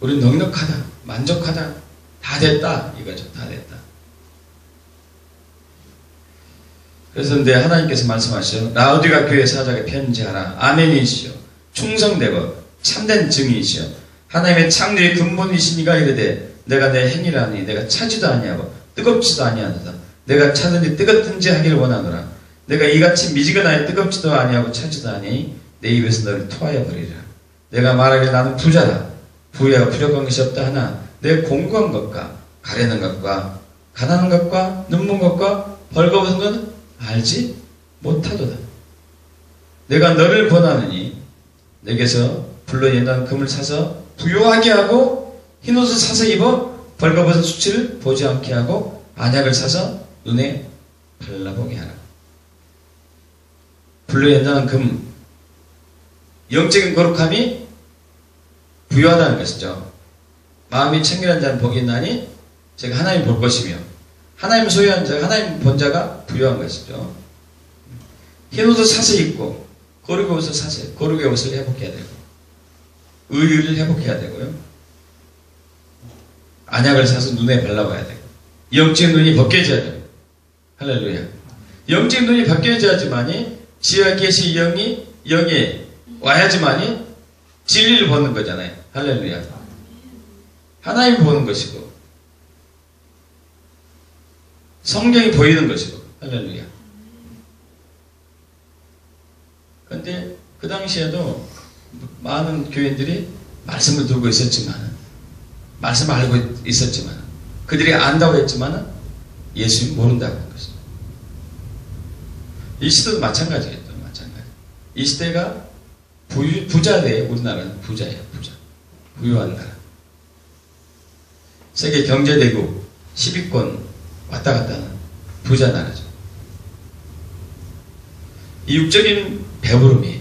우리 넉넉하다. 만족하다. 다 됐다. 이거죠. 다 됐다. 그래서 근데 하나님께서 말씀하시죠. 라오디게아 교회 사자에게 편지하라. 아멘이시오. 충성되고 참된 증인이시오. 하나님의 창조의 근본이시니가 이르되 내가 내 행위라니 내가 차지도 아니하고 뜨겁지도 아니하노라. 내가 차든지 뜨겁든지 하기를 원하노라. 내가 이같이 미지근하여 뜨겁지도 아니하고 차지도 아니하니 내 입에서 너를 토하여 버리라. 내가 말하기를 나는 부자라. 부유하고 부족한 것이 없다 하나 내 공고한 것과 가려는 것과 가난한 것과 눈먼 것과 벌거벗은 것은 알지 못하도다. 내가 너를 권하느니 내게서 불로 연한 금을 사서 부요하게 하고 흰옷을 사서 입어 벌거벗은 수치를 보지 않게 하고 안약을 사서 눈에 발라보게 하라. 불로 연한 금, 영적인 거룩함이 부요하다는 것이죠. 마음이 청결한 자는 복이 있나니 제가 하나님 볼 것이며 하나님 소유한 자, 하나님 본 자가 부요한 것이죠. 흰옷을 사서 입고 거룩의 옷을 사서 거룩의 옷을 회복해야 되고 의를 회복해야 되고요. 안약을 사서 눈에 발라봐야 되고 영적인 눈이 벗겨져야 되고 할렐루야. 영적인 눈이 벗겨져야지만이 지혜와 계시 영이 와야지만이 진리를 보는 거잖아요. 할렐루야. 하나님 보는 것이고 성경이 보이는 것이고 할렐루야. 그런데 그 당시에도 많은 교인들이 말씀을 들고 있었지만 말씀을 알고 있었지만 그들이 안다고 했지만 예수님 모른다고 한 것이죠. 이 시대도 마찬가지겠죠. 마찬가지. 이 시대가 부자대에 우리나라는 부자예요. 부자. 부유한 나라. 세계 경제대국 10위권 왔다 갔다 하는 부자 나라죠. 이 육적인 배부름이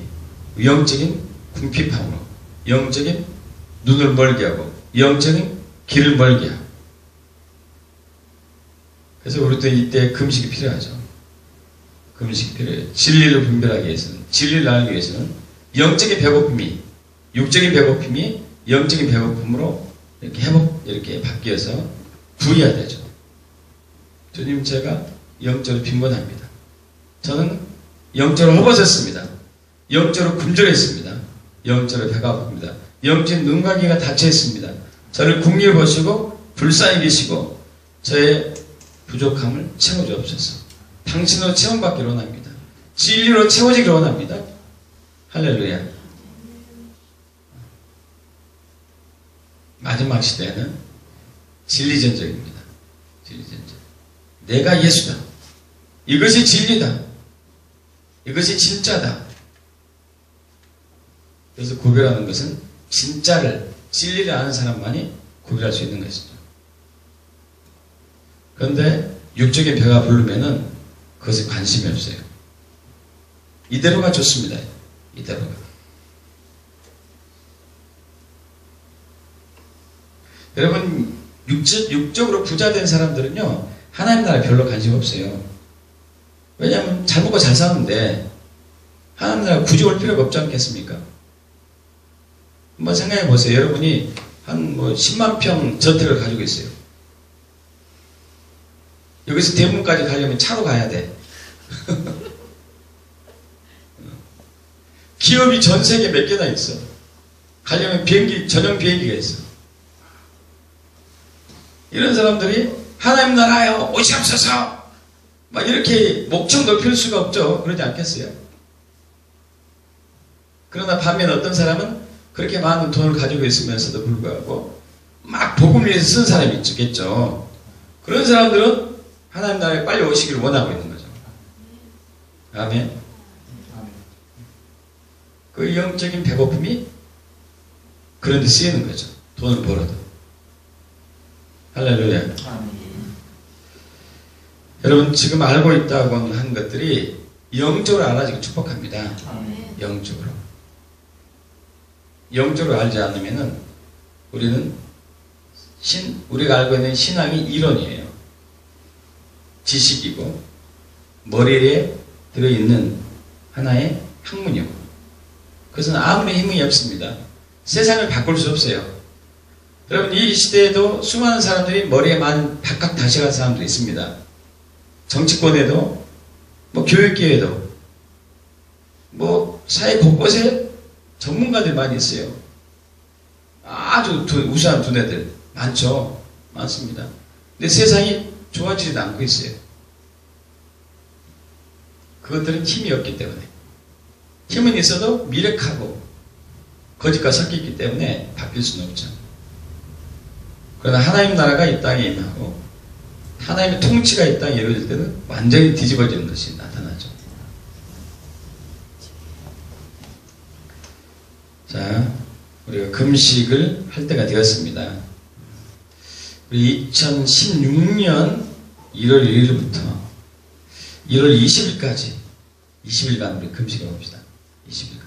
영적인 궁핍함으로 영적인 눈을 멀게 하고 영적인 길을 멀게 하고 그래서 우리도 이때 금식이 필요하죠. 금식이 필요해요. 진리를 분별하기 위해서는 진리를 알기 위해서는 영적인 배고픔이 육적인 배고픔이 영적인 배고픔으로 이렇게 바뀌어서 부여야 되죠. 주님 제가 영적으로 빈곤합니다. 저는 영적으로 허버졌습니다. 영적으로 굶주렸습니다. 영적으로 배가 아픕니다. 영적인 눈과 귀가 닫혀 있습니다. 저를 궁리해 보시고 불쌍히 계시고 저의 부족함을 채워주옵소서. 당신으로 채움받기를 원합니다. 진리로 채워지기를 원합니다. 할렐루야. 마지막 시대는 진리전쟁입니다. 진리전쟁. 내가 예수다. 이것이 진리다. 이것이 진짜다. 그래서 구별하는 것은 진짜를, 진리를 아는 사람만이 구별할 수 있는 것이죠. 그런데 육적인 배가 부르면은 그것에 관심이 없어요. 이대로가 좋습니다. 이대로가. 여러분 육적으로 부자된 사람들은요 하나님 나라에 별로 관심 없어요. 왜냐하면 잘 먹고 잘 사는데 하나님 나라 굳이 올 필요가 없지 않겠습니까? 한번 생각해 보세요. 여러분이 한 10만 평 저택을 가지고 있어요. 여기서 대문까지 가려면 차로 가야 돼. 기업이 전 세계 몇 개나 있어. 가려면 비행기, 전용 비행기가 있어. 이런 사람들이 하나님 나라요 오시옵소서 막 이렇게 목청 높일 수가 없죠. 그러지 않겠어요? 그러나 반면 어떤 사람은 그렇게 많은 돈을 가지고 있으면서도 불구하고 막 복음을 위해서 쓴 사람이 있겠죠. 그런 사람들은 하나님 나라에 빨리 오시기를 원하고 있는 거죠. 아멘. 그 영적인 배고픔이 그런 데 쓰이는 거죠. 돈을 벌어도. 할렐루야. 여러분 지금 알고 있다고 한 것들이 영적으로 알아지기 축복합니다. 영적으로. 영적으로 알지 않으면은 우리는 우리가 알고 있는 신앙이 이론이에요. 지식이고 머리에 들어있는 하나의 학문이고 그것은 아무리 힘이 없습니다. 세상을 바꿀 수 없어요. 여러분 이 시대에도 수많은 사람들이 머리에 많은 박학다식한 사람들이 있습니다. 정치권에도 교육계에도 사회 곳곳에 전문가들 많이 있어요. 아주 우수한 두뇌들 많죠. 많습니다. 근데 세상이 좋아지지도 않고 있어요. 그것들은 힘이 없기 때문에. 힘은 있어도 미력하고 거짓과 섞여 있기 때문에 바뀔 수는 없죠. 그러나 하나님 나라가 이 땅에 임하고 하나님의 통치가 이 땅에 이루어질 때는 완전히 뒤집어지는 것이 나타나죠. 우리가 금식을 할 때가 되었습니다. 우리 2016년 1월 1일부터 1월 20일까지 20일간 우리 금식해 봅시다. 20일간.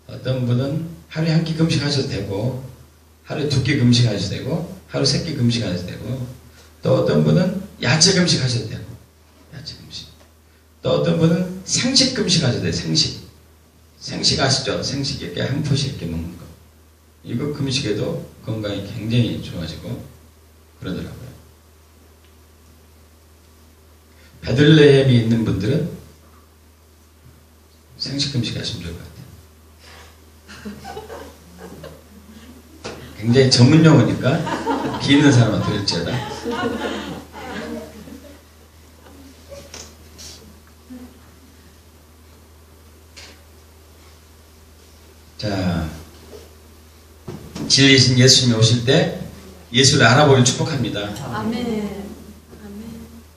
어떤 분은 하루에 한 끼 금식하셔도 되고, 하루에 2끼 금식하셔도 되고, 하루 3끼 금식하셔도 되고, 또 어떤 분은 야채 금식하셔도 되고, 야채 금식. 또 어떤 분은 생식 금식하셔도 돼요. 생식 아시죠? 생식 이렇게 한 포씩 이렇게 먹는 거. 이거 금식해도 건강이 굉장히 좋아지고 그러더라고요. 베들레헴이 있는 분들은 생식 금식 하시면 좋을 것 같아요. 굉장히 전문 용어니까 비 있는 사람은 들을지어다. 자, 진리신 예수님이 오실 때 예수를 알아보길 축복합니다. 아멘.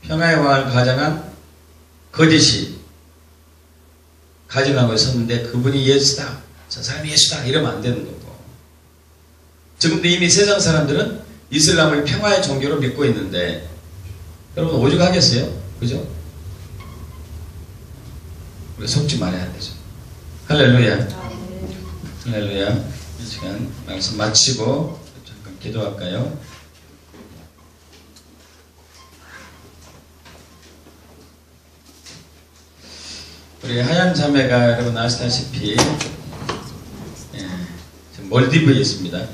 평화의 왕을 가장한 거짓이 가증하고 섰는데 그분이 예수다, 저 사람이 예수다 이러면 안 되는 거고, 지금도 이미 세상 사람들은 이슬람을 평화의 종교로 믿고 있는데 여러분 오죽하겠어요? 그죠? 우리 속지 말아야 안 되죠. 할렐루야. 할렐루야. 이 시간 말씀 마치고 잠깐 기도할까요? 우리 하얀 자매가 여러분 아시다시피 지금 몰디브에 있습니다.